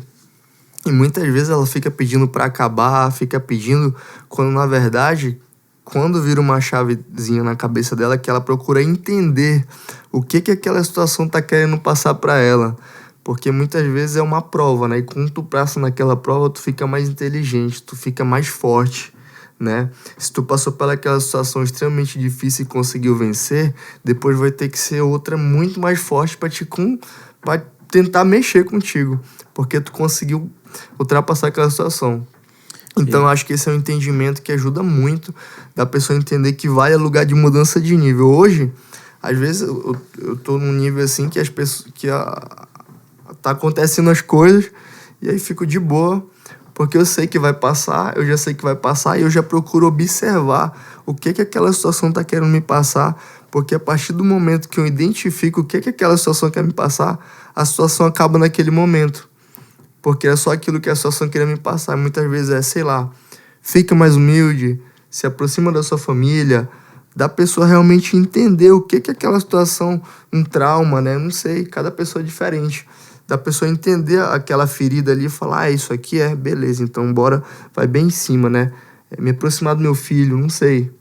e muitas vezes ela fica pedindo para acabar, fica pedindo, quando na verdade, quando vira uma chavezinha na cabeça dela, que ela procura entender o que aquela situação tá querendo passar para ela. Porque muitas vezes é uma prova, né? E quando tu passa naquela prova, tu fica mais inteligente, tu fica mais forte, né? Se tu passou pelaquela situação extremamente difícil e conseguiu vencer, depois vai ter que ser outra muito mais forte para tentar mexer contigo, porque tu conseguiu ultrapassar aquela situação. Então, eu acho que esse é um entendimento que ajuda muito da pessoa entender que vai a lugar de mudança de nível. Hoje, às vezes, eu tô num nível assim que as pessoas... tá acontecendo as coisas e aí fico de boa, porque eu sei que vai passar, eu já sei que vai passar e eu já procuro observar o que aquela situação tá querendo me passar, porque a partir do momento que eu identifico o que aquela situação quer me passar, a situação acaba naquele momento, porque é só aquilo que a situação queria me passar. Muitas vezes sei lá, fica mais humilde, se aproxima da sua família, da pessoa realmente entender o que aquela situação, um trauma, né? Não sei, cada pessoa é diferente. Da pessoa entender aquela ferida ali e falar, isso aqui beleza, então bora, vai bem em cima, né? Me aproximar do meu filho, não sei,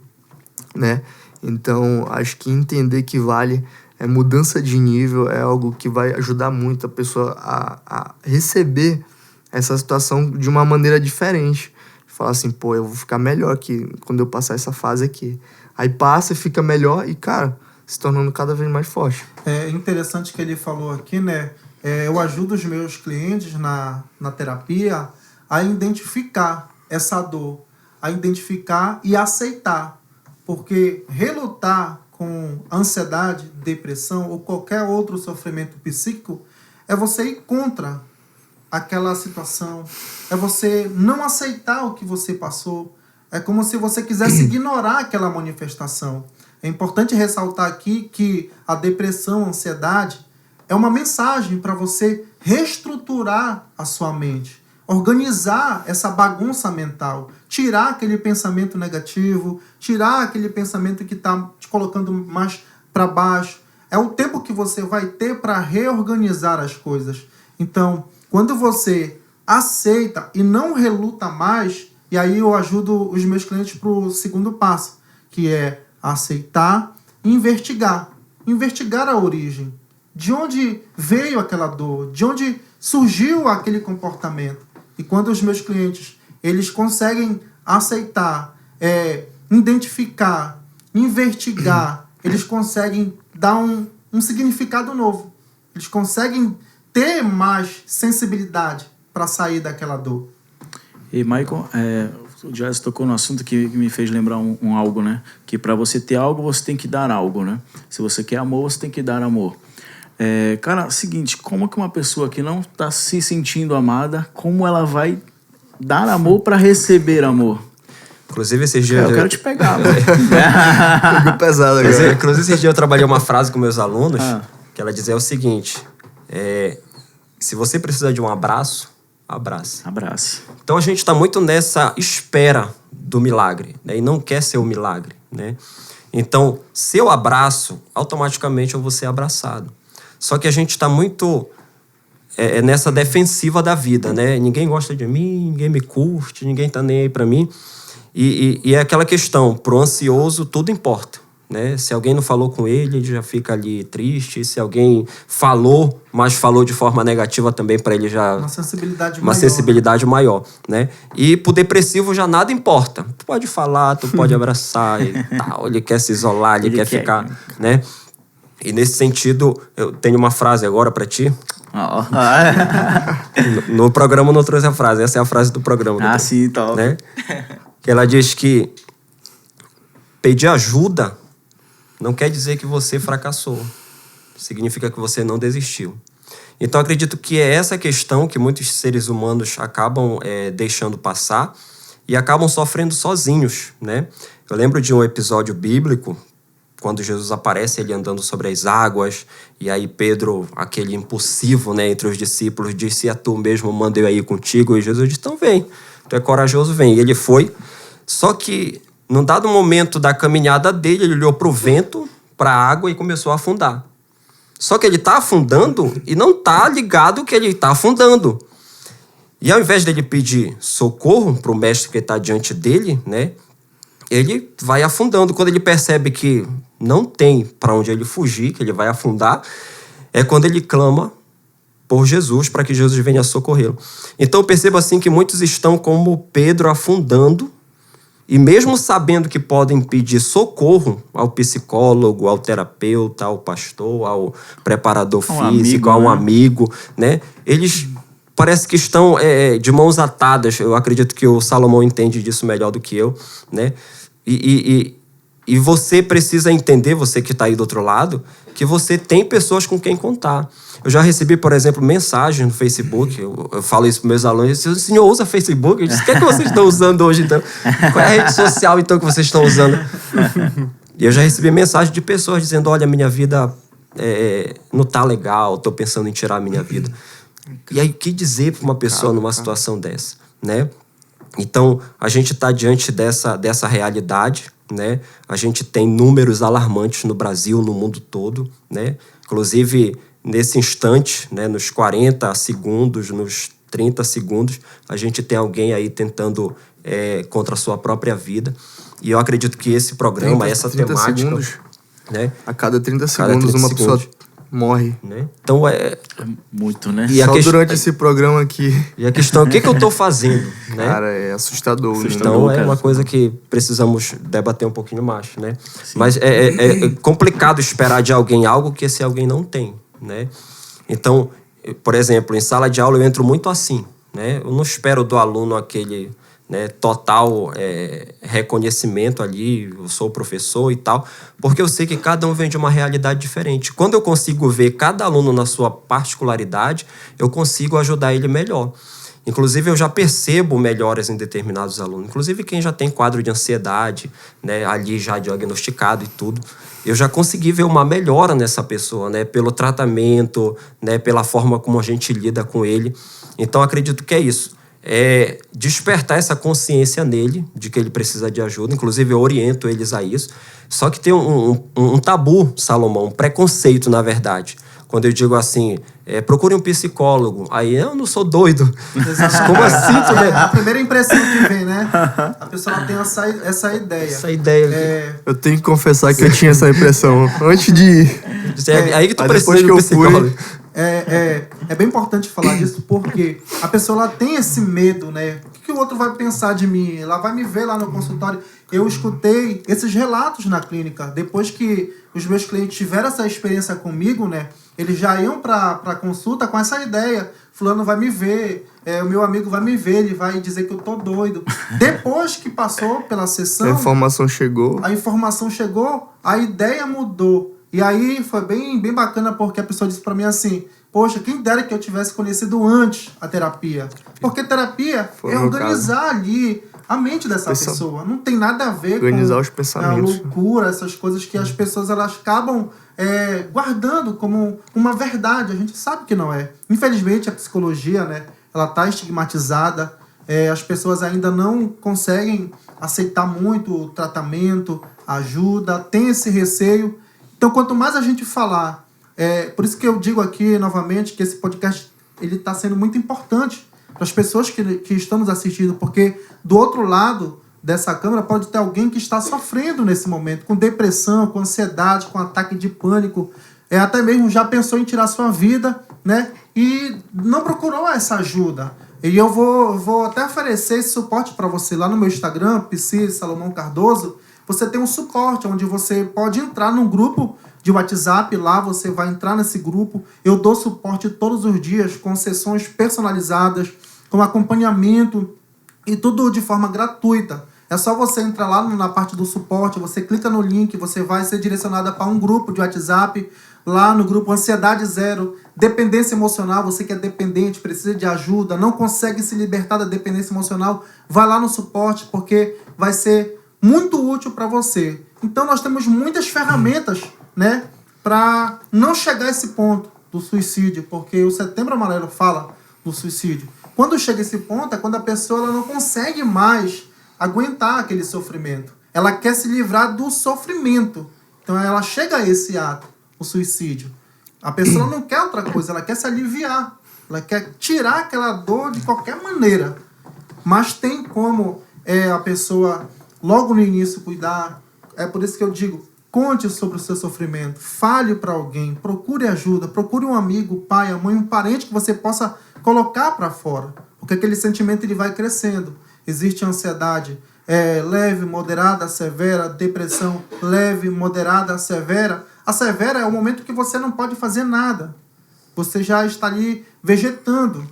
né? Então, acho que entender que vale mudança de nível é algo que vai ajudar muito a pessoa a receber essa situação de uma maneira diferente. Falar assim, pô, eu vou ficar melhor aqui quando eu passar essa fase aqui. Aí passa e fica melhor e, cara, se tornando cada vez mais forte. É interessante que ele falou aqui, né? Eu ajudo os meus clientes na terapia a identificar essa dor, a identificar e aceitar. Porque relutar com ansiedade, depressão ou qualquer outro sofrimento psíquico é você ir contra aquela situação, é você não aceitar o que você passou, é como se você quisesse ignorar aquela manifestação. É importante ressaltar aqui que a depressão, a ansiedade, é uma mensagem para você reestruturar a sua mente, organizar essa bagunça mental, tirar aquele pensamento negativo, tirar aquele pensamento que está te colocando mais para baixo. É o tempo que você vai ter para reorganizar as coisas. Então, quando você aceita e não reluta mais, e aí eu ajudo os meus clientes para o segundo passo, que é aceitar e investigar. Investigar a origem. De onde veio aquela dor? De onde surgiu aquele comportamento? E quando os meus clientes eles conseguem aceitar, identificar, investigar, eles conseguem dar um significado novo. Eles conseguem ter mais sensibilidade para sair daquela dor. E, Michael, o Jazz tocou no assunto que me fez lembrar um algo, né? Que para você ter algo, você tem que dar algo, né? Se você quer amor, você tem que dar amor. Cara, seguinte, como que uma pessoa que não está se sentindo amada, como ela vai Dar amor para receber amor. Inclusive, esses dias... Eu quero te pegar, Ficou pesado agora. Inclusive, esses dias eu trabalhei uma frase com meus alunos, que ela dizia o seguinte, se você precisa de um abraço, abrace. Abrace. Então, a gente está muito nessa espera do milagre, né? E não quer ser o milagre, né? Então, se eu abraço, automaticamente eu vou ser abraçado. Só que a gente está muito nessa defensiva da vida, né? Ninguém gosta de mim, ninguém me curte, ninguém tá nem aí para mim. E é aquela questão, pro ansioso tudo importa, né? Se alguém não falou com ele já fica ali triste. Se alguém falou, mas falou de forma negativa também, para ele já... Uma sensibilidade maior, né? E pro depressivo já nada importa. Tu pode falar, tu pode abraçar e tal. Ele quer se isolar, ele quer ficar, né? E nesse sentido, eu tenho uma frase agora para ti. No programa eu não trouxe a frase. Essa é a frase do programa. Sim, top. Né? Que ela diz que pedir ajuda não quer dizer que você fracassou. Significa que você não desistiu. Então, acredito que é essa questão que muitos seres humanos acabam deixando passar e acabam sofrendo sozinhos, né? Eu lembro de um episódio bíblico, quando Jesus aparece, ele andando sobre as águas, e aí Pedro, aquele impulsivo, né, entre os discípulos, disse, a tu mesmo mandei aí contigo, e Jesus disse, então vem, tu é corajoso, vem. E ele foi, só que num dado momento da caminhada dele, ele olhou para o vento, para a água e começou a afundar. Só que ele está afundando e não está ligado que ele está afundando. E ao invés dele pedir socorro para o mestre que está diante dele, né, ele vai afundando. Quando ele percebe que não tem para onde ele fugir, que ele vai afundar, é quando ele clama por Jesus, para que Jesus venha socorrê-lo. Então, perceba assim que muitos estão como Pedro afundando, e mesmo sabendo que podem pedir socorro ao psicólogo, ao terapeuta, ao pastor, ao preparador físico, a um amigo, né? Eles parece que estão de mãos atadas. Eu acredito que o Salomão entende disso melhor do que eu, né? E você precisa entender, você que está aí do outro lado, que você tem pessoas com quem contar. Eu já recebi, por exemplo, mensagens no Facebook, eu falo isso para meus alunos, o senhor usa Facebook? Eu disse, o que é que vocês estão usando hoje, então? Qual é a rede social, então, que vocês estão usando? E eu já recebi mensagem de pessoas dizendo, olha, minha vida não tá legal, estou pensando em tirar a minha vida. E aí, o que dizer para uma pessoa numa situação dessa, né? Então, a gente está diante dessa realidade, né? A gente tem números alarmantes no Brasil, no mundo todo, né? Inclusive, nesse instante, né, nos 40 segundos, nos 30 segundos, a gente tem alguém aí tentando contra a sua própria vida. E eu acredito que esse programa, essa temática... Segundos, né? A cada 30 segundos uma pessoa morre. Né? Então é muito, né? E só durante esse programa aqui. E a questão, o que eu tô fazendo? Né? Cara, é assustador. Então é uma coisa que precisamos debater um pouquinho mais, né? Sim. Mas é complicado esperar de alguém algo que esse alguém não tem, né? Então, por exemplo, em sala de aula eu entro muito assim, né? Eu não espero do aluno aquele... né, total reconhecimento ali, eu sou professor e tal, porque eu sei que cada um vem de uma realidade diferente. Quando eu consigo ver cada aluno na sua particularidade, eu consigo ajudar ele melhor. Inclusive, eu já percebo melhoras em determinados alunos. Inclusive, quem já tem quadro de ansiedade, né, ali já diagnosticado e tudo, eu já consegui ver uma melhora nessa pessoa, né, pelo tratamento, né, pela forma como a gente lida com ele. Então, acredito que é isso. Despertar essa consciência nele de que ele precisa de ajuda. Inclusive, eu oriento eles a isso. Só que tem um tabu, Salomão, um preconceito, na verdade. Quando eu digo assim, procure um psicólogo. Aí, eu não sou doido. Como assim? A primeira impressão que vem, né? A pessoa tem essa ideia. Essa ideia. Eu tenho que confessar que eu tinha essa impressão antes de ir. Aí que tu precisa de um psicólogo. É bem importante falar disso, porque a pessoa ela tem esse medo, né? O que o outro vai pensar de mim? Ela vai me ver lá no consultório. Eu escutei esses relatos na clínica. Depois que os meus clientes tiveram essa experiência comigo, né? Eles já iam para consulta com essa ideia. Fulano vai me ver, o meu amigo vai me ver, ele vai dizer que eu tô doido. Depois que passou pela sessão... A informação chegou, a ideia mudou. E aí foi bem bacana, porque a pessoa disse para mim assim, poxa, quem dera que eu tivesse conhecido antes a terapia. Porque terapia Foi é meu organizar ali a mente dessa pessoa. Não tem nada a ver organizar com os pensamentos. a loucura, essas coisas que as pessoas elas acabam guardando como uma verdade. A gente sabe que não é. Infelizmente, a psicologia, né, ela está estigmatizada. As pessoas ainda não conseguem aceitar muito o tratamento, a ajuda, tem esse receio. Então, quanto mais a gente falar, por isso que eu digo aqui novamente que esse podcast ele está sendo muito importante para as pessoas que estão nos assistindo, porque do outro lado dessa câmera pode ter alguém que está sofrendo nesse momento, com depressão, com ansiedade, com ataque de pânico, até mesmo já pensou em tirar sua vida, né? E não procurou essa ajuda. E eu vou até oferecer esse suporte para você lá no meu Instagram, Psi Salomão Cardoso. Você tem um suporte onde você pode entrar num grupo de WhatsApp, lá você vai entrar nesse grupo. Eu dou suporte todos os dias com sessões personalizadas, com acompanhamento e tudo de forma gratuita. É só você entrar lá na parte do suporte, você clica no link, você vai ser direcionada para um grupo de WhatsApp, lá no grupo Ansiedade Zero, Dependência Emocional, você que é dependente, precisa de ajuda, não consegue se libertar da dependência emocional, vai lá no suporte, porque vai ser muito útil para você. Então nós temos muitas ferramentas, né, para não chegar a esse ponto do suicídio, porque o Setembro Amarelo fala do suicídio. Quando chega a esse ponto é quando a pessoa ela não consegue mais aguentar aquele sofrimento. Ela quer se livrar do sofrimento. Então ela chega a esse ato, o suicídio. A pessoa não quer outra coisa, ela quer se aliviar. Ela quer tirar aquela dor de qualquer maneira. Mas tem como a pessoa, logo no início, cuidar. É por isso que eu digo, conte sobre o seu sofrimento. Fale para alguém, procure ajuda, procure um amigo, o pai, a mãe, um parente que você possa colocar para fora. Porque aquele sentimento ele vai crescendo. Existe ansiedade leve, moderada, severa, depressão leve, moderada, severa. A severa é o momento que você não pode fazer nada. Você já está ali vegetando.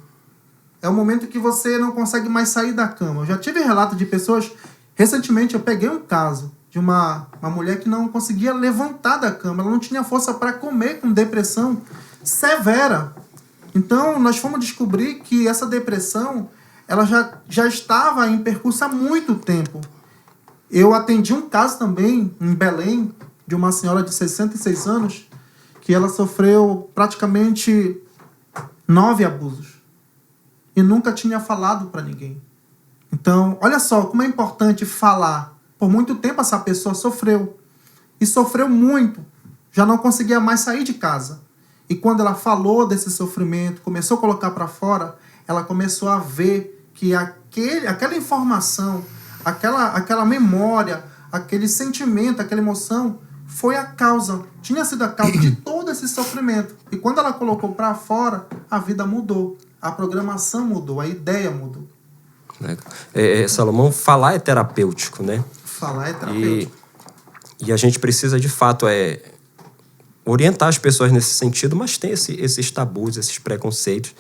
É o momento que você não consegue mais sair da cama. Eu já tive relato de pessoas... Recentemente eu peguei um caso de uma mulher que não conseguia levantar da cama. Ela não tinha força para comer, com depressão severa. Então nós fomos descobrir que essa depressão ela já estava em percurso há muito tempo. Eu atendi um caso também em Belém, de uma senhora de 66 anos, que ela sofreu praticamente 9 abusos. E nunca tinha falado para ninguém. Então, olha só como é importante falar. Por muito tempo essa pessoa sofreu. E sofreu muito. Já não conseguia mais sair de casa. E quando ela falou desse sofrimento, começou a colocar para fora, ela começou a ver que aquela informação, aquela memória, aquele sentimento, aquela emoção, tinha sido a causa de todo esse sofrimento. E quando ela colocou para fora, a vida mudou. A programação mudou, a ideia mudou. Salomão, falar é terapêutico, né? Falar é terapêutico. E a gente precisa, de fato, orientar as pessoas nesse sentido, mas tem esses tabus, esses preconceitos.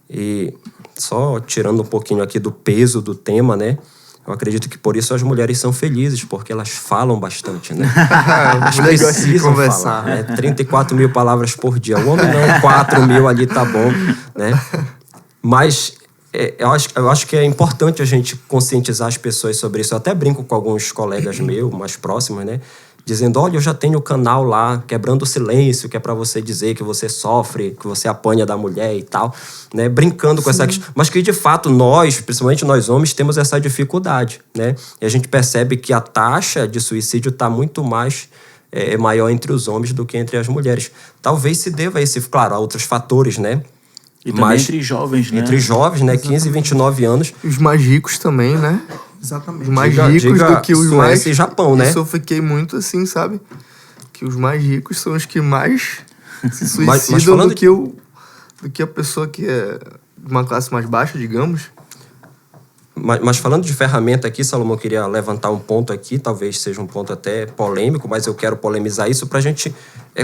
E só tirando um pouquinho aqui do peso do tema, né? Eu acredito que por isso as mulheres são felizes, porque elas falam bastante, né? Elas precisam falar, né? 34 mil palavras por dia. O homem não, 4 mil ali tá bom, né? Mas eu acho que é importante a gente conscientizar as pessoas sobre isso. Eu até brinco com alguns colegas meus, mais próximos, né? Dizendo, olha, eu já tenho o canal lá, Quebrando o Silêncio, que é para você dizer que você sofre, que você apanha da mulher e tal, né? Brincando com essa questão. Mas que, de fato, nós, principalmente nós homens, temos essa dificuldade, né? E a gente percebe que a taxa de suicídio está muito mais maior entre os homens do que entre as mulheres. Talvez se deva a outros fatores, né? E também entre jovens, né? Entre jovens, né? 15 e 29 anos. Os mais ricos também, né? Exatamente. Os mais ricos do que os mais... Suécia e Japão, né? Isso eu fiquei muito assim, sabe? Que os mais ricos são os que mais se suicidam do que a pessoa que é de uma classe mais baixa, digamos. Mas falando de ferramenta aqui, Salomão, eu queria levantar um ponto aqui, talvez seja um ponto até polêmico, mas eu quero polemizar isso para a gente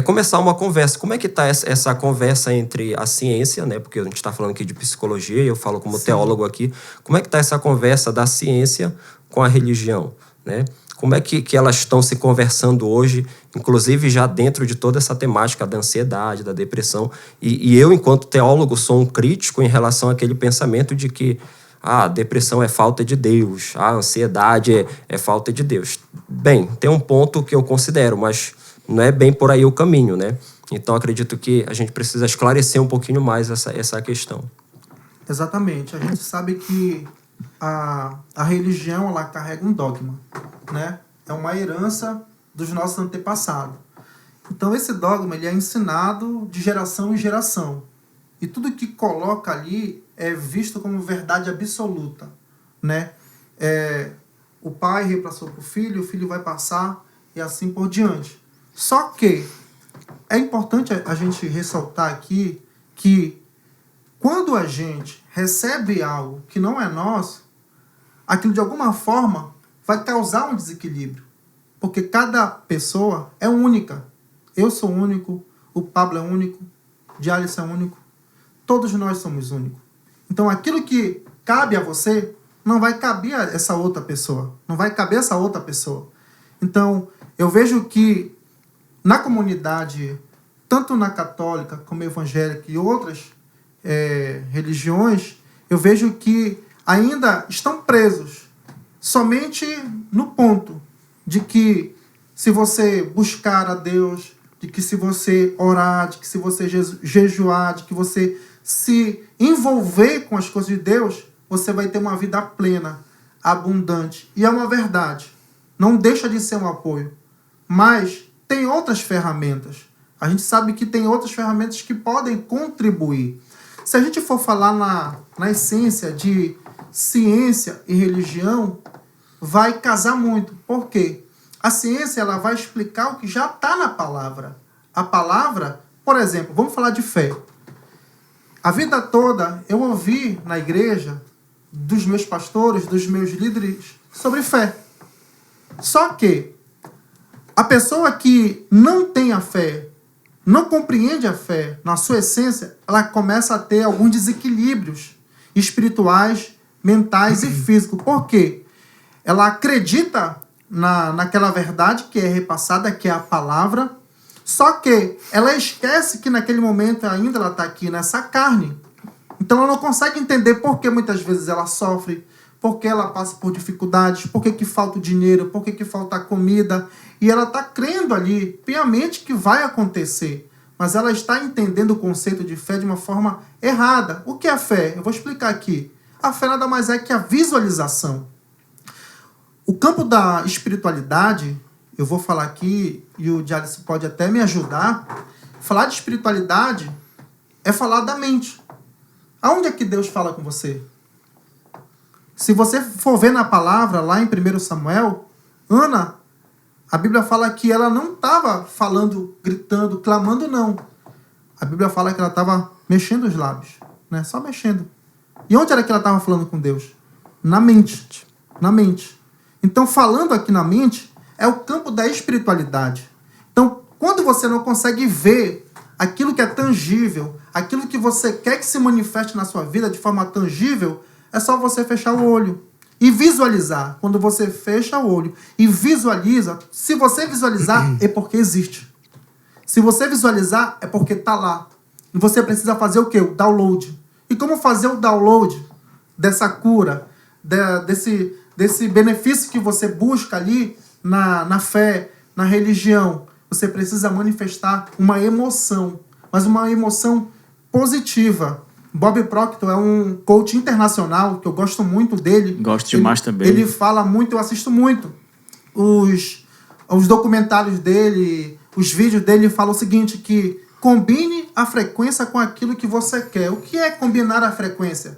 começar uma conversa. Como é que está essa conversa entre a ciência, né? Porque a gente está falando aqui de psicologia e eu falo como teólogo aqui. Como é que está essa conversa da ciência com a religião, né? como é que elas estão se conversando hoje, inclusive já dentro de toda essa temática da ansiedade, da depressão. E eu, enquanto teólogo, sou um crítico em relação àquele pensamento de que a depressão é falta de Deus, a ansiedade é falta de Deus. Bem, tem um ponto que eu considero, mas não é bem por aí o caminho, né? Então, acredito que a gente precisa esclarecer um pouquinho mais essa questão. Exatamente. A gente sabe que a religião, ela carrega um dogma, né? É uma herança dos nossos antepassados. Então, esse dogma, ele é ensinado de geração em geração. E tudo que coloca ali é visto como verdade absoluta, né? O pai repassou para o filho vai passar e assim por diante. Só que é importante a gente ressaltar aqui que quando a gente recebe algo que não é nosso, aquilo de alguma forma vai causar um desequilíbrio. Porque cada pessoa é única. Eu sou único, o Pablo é único, o Diális é único. Todos nós somos únicos. Então aquilo que cabe a você não vai caber a essa outra pessoa. Não vai caber a essa outra pessoa. Então eu vejo que na comunidade, tanto na católica como evangélica e outras religiões, eu vejo que ainda estão presos somente no ponto de que se você buscar a Deus, de que se você orar, de que se você jejuar, de que você se envolver com as coisas de Deus, você vai ter uma vida plena, abundante. E é uma verdade. Não deixa de ser um apoio. Mas tem outras ferramentas. A gente sabe que tem outras ferramentas que podem contribuir. Se a gente for falar na essência de ciência e religião, vai casar muito. Por quê? A ciência, ela vai explicar o que já está na palavra. A palavra, por exemplo, vamos falar de fé. A vida toda eu ouvi na igreja dos meus pastores, dos meus líderes, sobre fé. Só que a pessoa que não tem a fé, não compreende a fé na sua essência, ela começa a ter alguns desequilíbrios espirituais, mentais e físicos. Por quê? Ela acredita naquela verdade que é repassada, que é a palavra, só que ela esquece que naquele momento ainda ela está aqui nessa carne. Então ela não consegue entender por que muitas vezes ela sofre, por que ela passa por dificuldades, por que falta o dinheiro, por que falta a comida. E ela está crendo ali piamente que vai acontecer. Mas ela está entendendo o conceito de fé de uma forma errada. O que é fé? Eu vou explicar aqui. A fé nada mais é que a visualização. O campo da espiritualidade, eu vou falar aqui, e o Diális pode até me ajudar. Falar de espiritualidade é falar da mente. Aonde é que Deus fala com você? Se você for ver na palavra, lá em 1 Samuel, Ana, a Bíblia fala que ela não estava falando, gritando, clamando, não. A Bíblia fala que ela estava mexendo os lábios, né? Só mexendo. E onde era que ela estava falando com Deus? Na mente. Na mente. Então, falando aqui na mente, é o campo da espiritualidade. Então, quando você não consegue ver aquilo que é tangível, aquilo que você quer que se manifeste na sua vida de forma tangível, é só você fechar o olho e visualizar. Quando você fecha o olho e visualiza, se você visualizar, é porque existe. Se você visualizar, é porque está lá. E você precisa fazer o quê? O download. E como fazer o download dessa cura, desse benefício que você busca ali na fé, na religião? Você precisa manifestar uma emoção, mas uma emoção positiva. Bob Proctor é um coach internacional, que eu gosto muito dele. Gosto demais também. Ele fala muito, eu assisto muito. Os documentários dele, os vídeos dele falam o seguinte, que combine a frequência com aquilo que você quer. O que é combinar a frequência?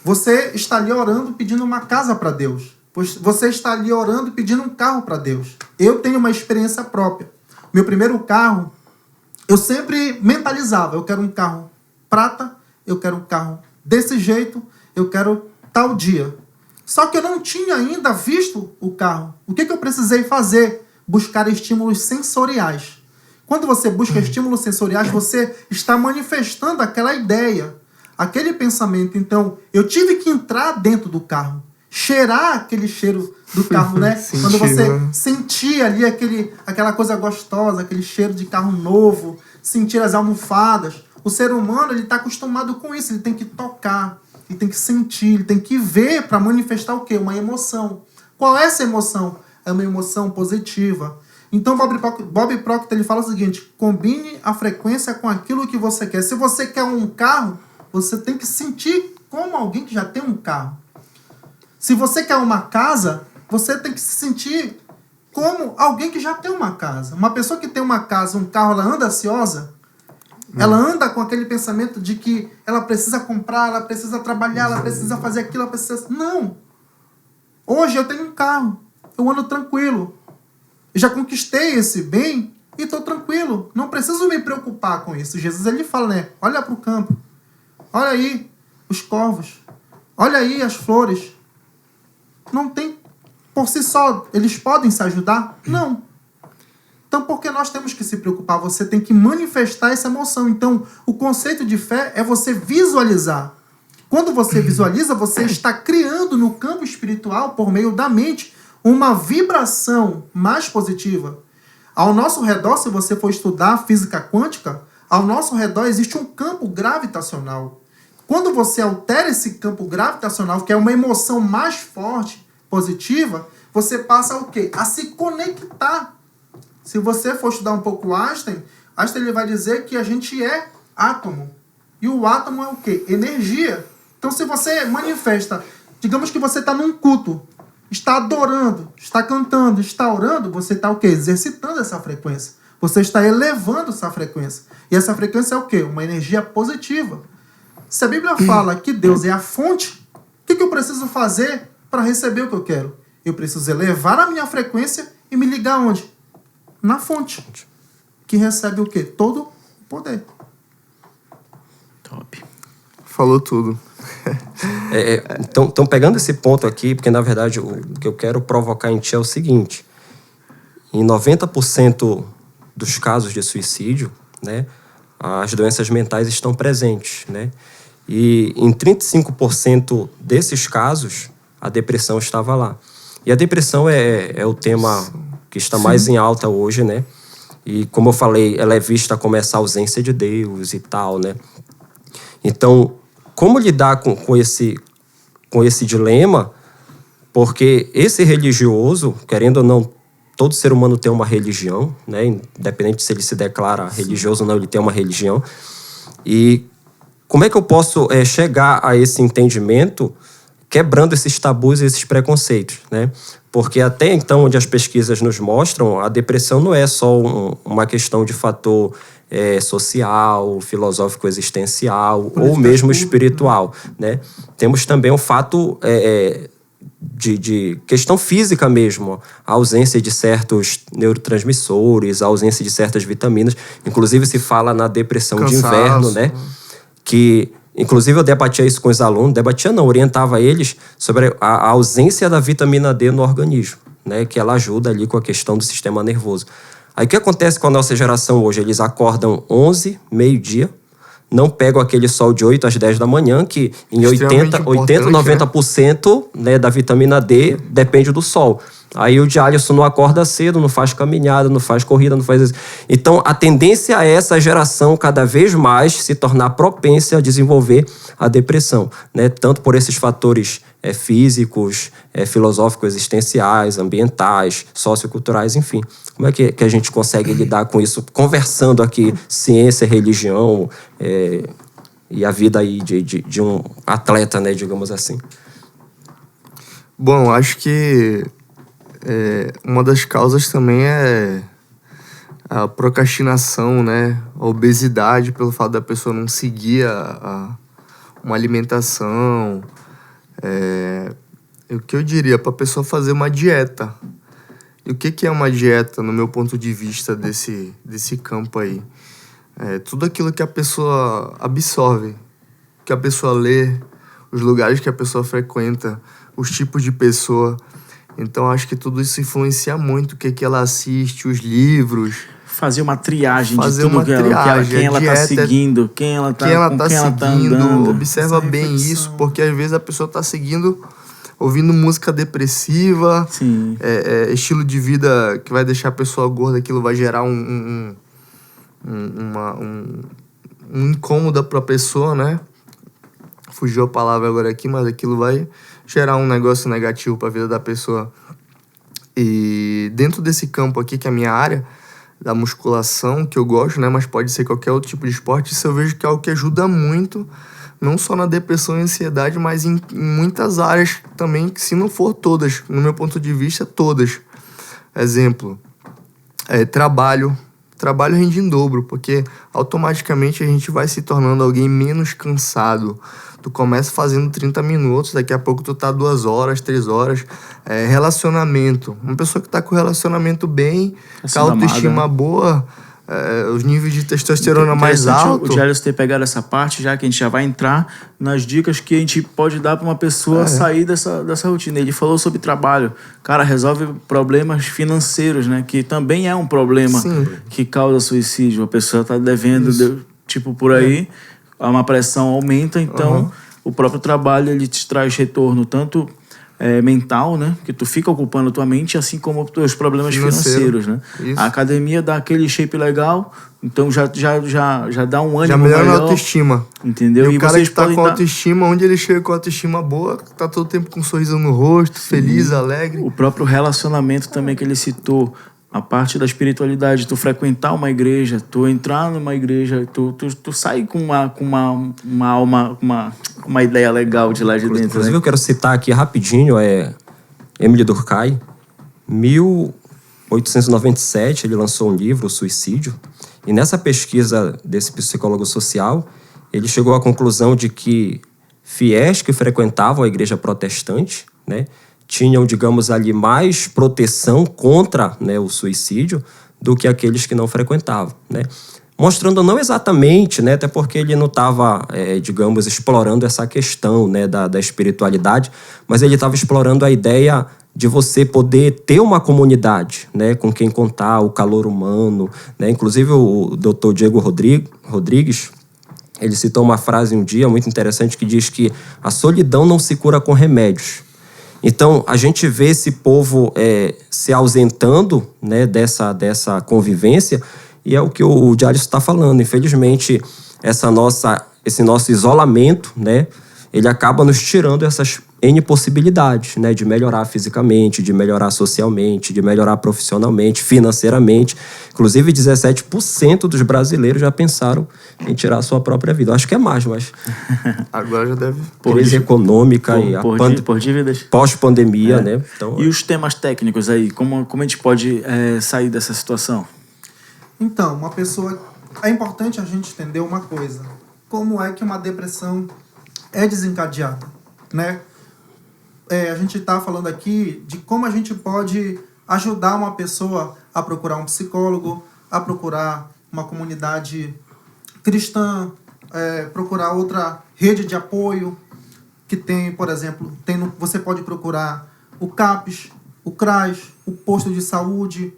Você está ali orando pedindo uma casa para Deus. Você está ali orando pedindo um carro para Deus. Eu tenho uma experiência própria. Meu primeiro carro, eu sempre mentalizava, eu quero um carro prata, eu quero um carro desse jeito, eu quero tal dia. Só que eu não tinha ainda visto o carro. O que eu precisei fazer? Buscar estímulos sensoriais. Quando você busca estímulos sensoriais, você está manifestando aquela ideia, aquele pensamento. Então, eu tive que entrar dentro do carro. cheirar aquele cheiro do carro, né? Sentir, Quando você né? sentir ali aquela coisa gostosa, aquele cheiro de carro novo, sentir as almofadas. O ser humano, ele está acostumado com isso. Ele tem que tocar, ele tem que sentir, ele tem que ver para manifestar o quê? Uma emoção. Qual é essa emoção? É uma emoção positiva. Então, Bob Proctor, ele fala o seguinte: combine a frequência com aquilo que você quer. Se você quer um carro, você tem que sentir como alguém que já tem um carro. Se você quer uma casa, você tem que se sentir como alguém que já tem uma casa. Uma pessoa que tem uma casa, um carro, ela anda ansiosa? Ela anda com aquele pensamento de que ela precisa comprar, ela precisa trabalhar, ela precisa fazer aquilo, ela precisa... Não! Hoje eu tenho um carro, eu ando tranquilo. Eu já conquistei esse bem e estou tranquilo. Não preciso me preocupar com isso. Jesus, ele fala, né? Olha para o campo. Olha aí os corvos. Olha aí as flores. Não tem... Por si só, eles podem se ajudar? Não. Então, por que nós temos que se preocupar? Você tem que manifestar essa emoção. Então, o conceito de fé é você visualizar. Quando você visualiza, você está criando no campo espiritual, por meio da mente, uma vibração mais positiva. Ao nosso redor, se você for estudar física quântica, ao nosso redor existe um campo gravitacional. Quando você altera esse campo gravitacional, que é uma emoção mais forte, positiva, você passa o quê? A se conectar. Se você for estudar um pouco Einstein ele vai dizer que a gente é átomo. E o átomo é o quê? Energia. Então, se você manifesta, digamos que você está num culto, está adorando, está cantando, está orando, você está o quê? Exercitando essa frequência. Você está elevando essa frequência. E essa frequência é o quê? Uma energia positiva. Se a Bíblia fala que Deus é a fonte, o que eu preciso fazer para receber o que eu quero? Eu preciso elevar a minha frequência e me ligar onde? Na fonte. Que recebe o quê? Todo o poder. Top. Falou tudo. Então, pegando esse ponto aqui, porque na verdade o que eu quero provocar em ti é o seguinte: em 90% dos casos de suicídio, né, as doenças mentais estão presentes, né? E em 35% desses casos, a depressão estava lá. E a depressão é o tema que está mais em alta hoje, né? E como eu falei, ela é vista como essa ausência de Deus e tal, né? Então, como lidar com esse dilema? Porque esse religioso, querendo ou não, todo ser humano tem uma religião, né? Independente se ele se declara religioso ou não, ele tem uma religião. E como é que eu posso chegar a esse entendimento quebrando esses tabus e esses preconceitos, né? Porque até então, onde as pesquisas nos mostram, a depressão não é só uma questão de fator social, filosófico existencial ou mesmo espiritual, né? Temos também um fato de questão física mesmo, a ausência de certos neurotransmissores, a ausência de certas vitaminas. Inclusive se fala na depressão de inverno, né? Que, inclusive, eu debatia isso com os alunos, orientava eles sobre a ausência da vitamina D no organismo, né? Que ela ajuda ali com a questão do sistema nervoso. Aí o que acontece com a nossa geração hoje? Eles acordam 11, meio-dia, não pegam aquele sol de 8 às 10 da manhã, que em 80, 90%, né, da vitamina D depende do sol. Aí o Alisson não acorda cedo, não faz caminhada, não faz corrida, não faz isso. Então, a tendência é essa geração cada vez mais se tornar propensa a desenvolver a depressão, né? Tanto por esses fatores físicos, filosóficos, existenciais, ambientais, socioculturais, enfim. Como é que a gente consegue lidar com isso? Conversando aqui ciência, religião e a vida aí de um atleta, né, digamos assim. Bom, acho que uma das causas também é a procrastinação, né? A obesidade, pelo fato da pessoa não seguir uma alimentação. O que eu diria para a pessoa fazer uma dieta. E o que é uma dieta, no meu ponto de vista, desse campo aí? Tudo aquilo que a pessoa absorve, que a pessoa lê, os lugares que a pessoa frequenta, os tipos de pessoa. Então, acho que tudo isso influencia muito o que ela assiste, os livros. Fazer uma triagem de tudo quem ela tá seguindo, quem ela tá andando. Observa bem isso, porque às vezes a pessoa tá seguindo ouvindo música depressiva, Sim. Estilo de vida que vai deixar a pessoa gorda, aquilo vai gerar um incômodo pra pessoa, né? Fugiu a palavra agora aqui, mas aquilo vai gerar um negócio negativo pra vida da pessoa. E dentro desse campo aqui, que é a minha área, da musculação, que eu gosto, né? Mas pode ser qualquer outro tipo de esporte, isso eu vejo que é algo que ajuda muito, não só na depressão e ansiedade, mas em muitas áreas também, que se não for todas, no meu ponto de vista, todas. Exemplo, trabalho. Trabalho rende em dobro, porque automaticamente a gente vai se tornando alguém menos cansado. Tu começa fazendo 30 minutos, daqui a pouco tu tá 2 horas, 3 horas. Relacionamento. Uma pessoa que tá com o relacionamento bem, com a autoestima boa, os níveis de testosterona mais altos. O Jales ter pegado essa parte, já que a gente já vai entrar nas dicas que a gente pode dar para uma pessoa sair dessa rotina. Ele falou sobre trabalho. Cara, resolve problemas financeiros, né? Que também é um problema que causa suicídio. A pessoa tá devendo, por aí, uma pressão aumenta, então o próprio trabalho ele te traz retorno tanto mental, né? Que tu fica ocupando a tua mente, assim como os teus problemas financeiros, né? Isso. A academia dá aquele shape legal, então já dá um ânimo já melhora a autoestima. Entendeu? E o cara que tá com autoestima, onde ele chega com autoestima boa, tá todo tempo com um sorriso no rosto, feliz, alegre. O próprio relacionamento também que ele citou, a parte da espiritualidade, tu frequentar uma igreja, tu entrar numa igreja, tu sai com uma alma, uma ideia legal de lá de dentro. Inclusive, né? eu quero citar aqui rapidinho, Émile Durkheim, 1897, ele lançou um livro, O Suicídio, e nessa pesquisa desse psicólogo social, ele chegou à conclusão de que fiéis que frequentavam a igreja protestante, né, tinham, digamos ali, mais proteção contra, né, o suicídio do que aqueles que não frequentavam, né? Mostrando não exatamente, né, até porque ele não estava, digamos, explorando essa questão, né, da espiritualidade, mas ele estava explorando a ideia de você poder ter uma comunidade, né, com quem contar, o calor humano, né? Inclusive o Dr. Diego Rodrigues, ele citou uma frase um dia muito interessante que diz que a solidão não se cura com remédios. Então, a gente vê esse povo se ausentando, né, dessa convivência, e é o que o Jales está falando. Infelizmente, esse nosso isolamento, né, ele acaba nos tirando essas N possibilidades, né, de melhorar fisicamente, de melhorar socialmente, de melhorar profissionalmente, financeiramente. Inclusive, 17% dos brasileiros já pensaram em tirar a sua própria vida. Eu acho que é mais, mas... Agora já deve... Crise econômica por dívidas. Pós-pandemia, né? Então, e os temas técnicos aí? Como a gente pode sair dessa situação? Então, uma pessoa... É importante a gente entender uma coisa. Como é que uma depressão é desencadeada, né? A gente está falando aqui de como a gente pode ajudar uma pessoa a procurar um psicólogo, a procurar uma comunidade cristã, procurar outra rede de apoio que tem, por exemplo, você pode procurar o CAPS, o CRAS, o posto de saúde,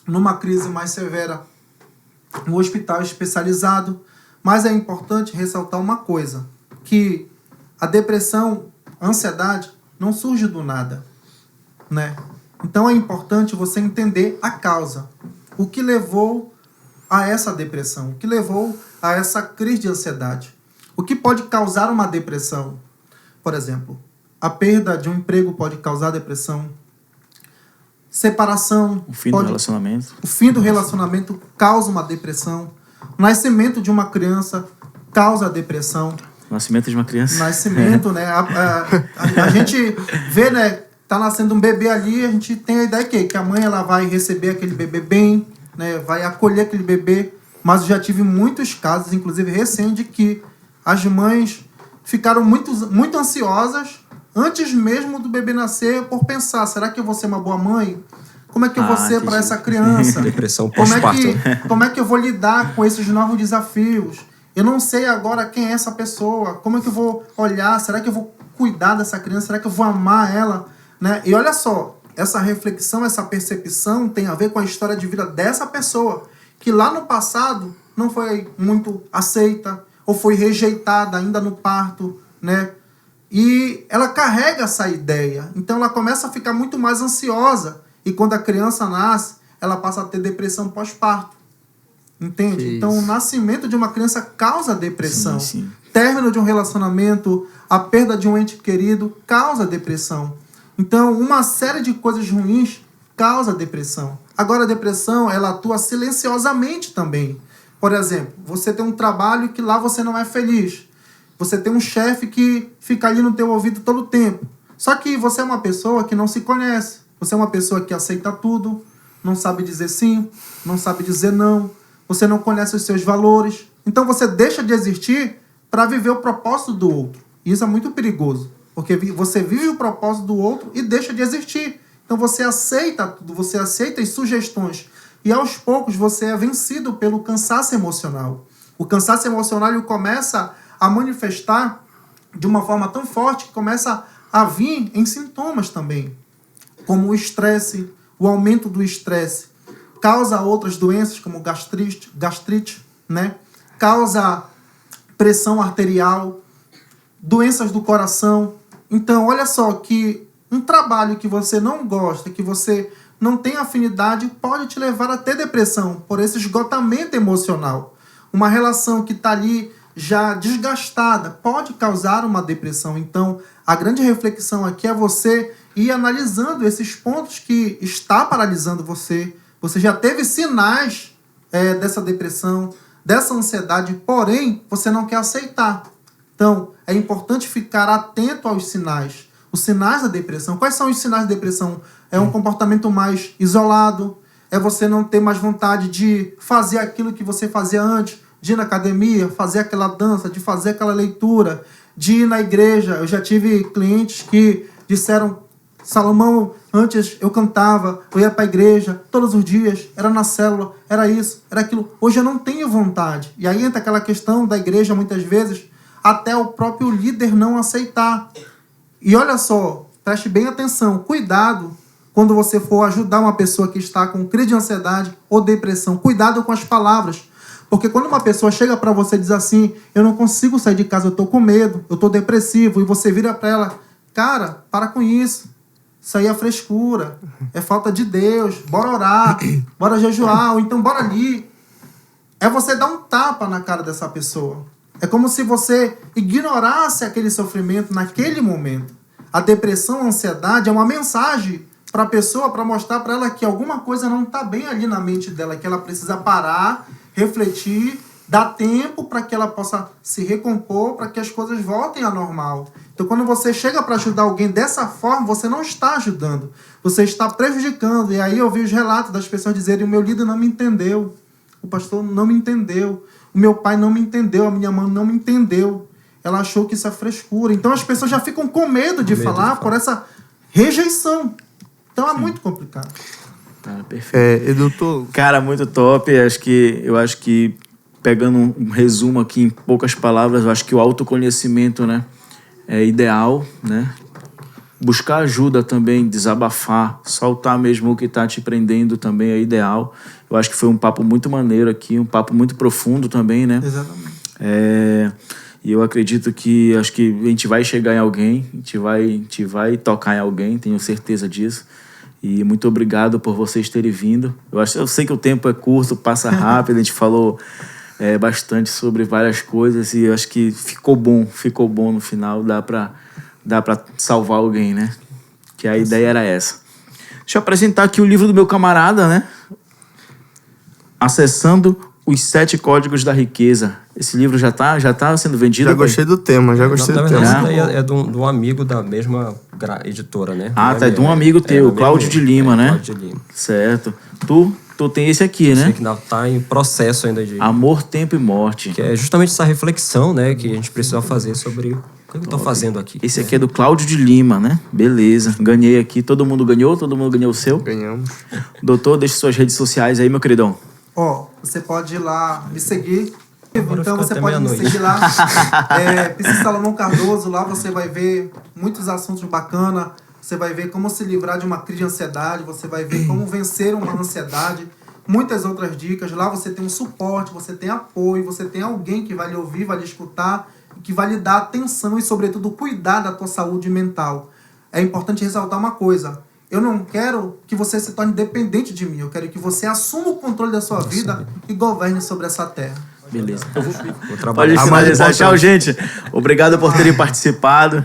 numa crise mais severa, um hospital especializado. Mas é importante ressaltar uma coisa, que a depressão, a ansiedade, não surge do nada, né? Então é importante você entender a causa. O que levou a essa depressão? O que levou a essa crise de ansiedade? O que pode causar uma depressão? Por exemplo, a perda de um emprego pode causar depressão. Separação. O fim do relacionamento. O fim do relacionamento causa uma depressão. O nascimento de uma criança causa depressão. Nascimento de uma criança. Nascimento, né? A gente vê, né? Tá nascendo um bebê ali, a gente tem a ideia que a mãe ela vai receber aquele bebê bem, né? Vai acolher aquele bebê. Mas eu já tive muitos casos, inclusive recente, que as mães ficaram muito ansiosas antes mesmo do bebê nascer por pensar, será que eu vou ser uma boa mãe? Como é que eu vou ser para essa criança? Depressão pós-parto. Como é que eu vou lidar com esses novos desafios? Eu não sei agora quem é essa pessoa. Como é que eu vou olhar? Será que eu vou cuidar dessa criança? Será que eu vou amar ela? Né? E olha só, essa reflexão, essa percepção tem a ver com a história de vida dessa pessoa, que lá no passado não foi muito aceita, ou foi rejeitada ainda no parto, né? e ela carrega essa ideia. Então ela começa a ficar muito mais ansiosa. E quando a criança nasce, ela passa a ter depressão pós-parto. Entende? Que Então o isso. nascimento de uma criança causa depressão. Sim, sim. Término de um relacionamento, a perda de um ente querido causa depressão. Então uma série de coisas ruins causa depressão. Agora a depressão, ela atua silenciosamente também. Por exemplo, você tem um trabalho que lá você não é feliz. Você tem um chefe que fica ali no teu ouvido todo o tempo. Só que você é uma pessoa que não se conhece. Você é uma pessoa que aceita tudo, não sabe dizer sim, não sabe dizer não. Você não conhece os seus valores. Então você deixa de existir para viver o propósito do outro. E isso é muito perigoso. Porque você vive o propósito do outro e deixa de existir. Então você aceita tudo, você aceita as sugestões. E aos poucos você é vencido pelo cansaço emocional. O cansaço emocional ele começa a manifestar de uma forma tão forte que começa a vir em sintomas também. Como o estresse, o aumento do estresse. Causa outras doenças como gastrite, né? Causa pressão arterial, doenças do coração. Então, olha só que um trabalho que você não gosta, que você não tem afinidade, pode te levar a ter depressão por esse esgotamento emocional. Uma relação que está ali já desgastada pode causar uma depressão. Então, a grande reflexão aqui é você ir analisando esses pontos que está paralisando você. Você já teve sinais dessa depressão, dessa ansiedade, porém, você não quer aceitar. Então, é importante ficar atento aos sinais. Os sinais da depressão. Quais são os sinais da depressão? É um comportamento mais isolado, é você não ter mais vontade de fazer aquilo que você fazia antes, de ir na academia, fazer aquela dança, de fazer aquela leitura, de ir na igreja. Eu já tive clientes que disseram: Salomão, antes eu cantava, eu ia para a igreja todos os dias, era na célula, era isso, era aquilo. Hoje eu não tenho vontade. E aí entra aquela questão da igreja, muitas vezes, até o próprio líder não aceitar. E olha só, preste bem atenção, cuidado quando você for ajudar uma pessoa que está com crise de ansiedade ou depressão. Cuidado com as palavras. Porque quando uma pessoa chega para você e diz assim: eu não consigo sair de casa, eu estou com medo, eu estou depressivo, e você vira para ela: cara, para com isso. Isso aí é frescura, é falta de Deus, bora orar, bora jejuar, ou então bora ali. É você dar um tapa na cara dessa pessoa. É como se você ignorasse aquele sofrimento naquele momento. A depressão, a ansiedade é uma mensagem para a pessoa, para mostrar para ela que alguma coisa não está bem ali na mente dela, que ela precisa parar, refletir, dar tempo para que ela possa se recompor, para que as coisas voltem ao normal. Então, quando você chega para ajudar alguém dessa forma, você não está ajudando, você está prejudicando. E aí eu vi os relatos das pessoas dizerem: o meu líder não me entendeu, o pastor não me entendeu, o meu pai não me entendeu, a minha mãe não me entendeu. Ela achou que isso é frescura. Então as pessoas já ficam com medo de falar por essa rejeição. Então é muito complicado. Tá, perfeito. Doutor, Cara, muito top. Eu acho que pegando um resumo aqui em poucas palavras, eu acho que o autoconhecimento, né, é ideal, né? Buscar ajuda também, desabafar, soltar mesmo o que está te prendendo também é ideal. Eu acho que foi um papo muito maneiro aqui, um papo muito profundo também, né? Exatamente. E eu acredito que acho que a gente vai chegar em alguém, a gente vai tocar em alguém, tenho certeza disso. E muito obrigado por vocês terem vindo. Eu sei que o tempo é curto, passa rápido, a gente falou bastante sobre várias coisas e eu acho que ficou bom no final, dá pra salvar alguém, né? Que a ideia era essa. Deixa eu apresentar aqui o livro do meu camarada, né? Acessando os 7 Códigos da Riqueza. Esse livro já tá sendo vendido? já gostei do tema, Na do verdade, tema. isso daí é de um amigo da mesma editora, né? Ah, Não tá, é de um meu, amigo teu, do meu Cláudio de amigo. Lima, né? Cláudio de Lima. Certo. Tu tem esse aqui, Sei né? que ainda tá em processo ainda de... Amor, Tempo e Morte. Que é justamente essa reflexão, né? Que a gente precisa fazer sobre o que eu tô fazendo aqui. Esse aqui é do Cláudio de Lima, né? Beleza. Ganhei aqui. Todo mundo ganhou o seu? Ganhamos. Doutor, deixa suas redes sociais aí, meu queridão. Você pode ir lá me seguir. Agora Então fica você até pode me meia-noite. seguir lá. Psi Salomão Cardoso, lá você vai ver muitos assuntos bacanas. Você vai ver como se livrar de uma crise de ansiedade. Você vai ver como vencer uma ansiedade. Muitas outras dicas. Lá você tem um suporte, você tem apoio, você tem alguém que vai lhe ouvir, vai lhe escutar que vai lhe dar atenção e, sobretudo, cuidar da tua saúde mental. É importante ressaltar uma coisa. Eu não quero que você se torne dependente de mim. Eu quero que você assuma o controle da sua vida e governe sobre essa terra. Beleza. Vou Pode trabalhar. finalizar. Tchau, gente. Obrigado por terem participado.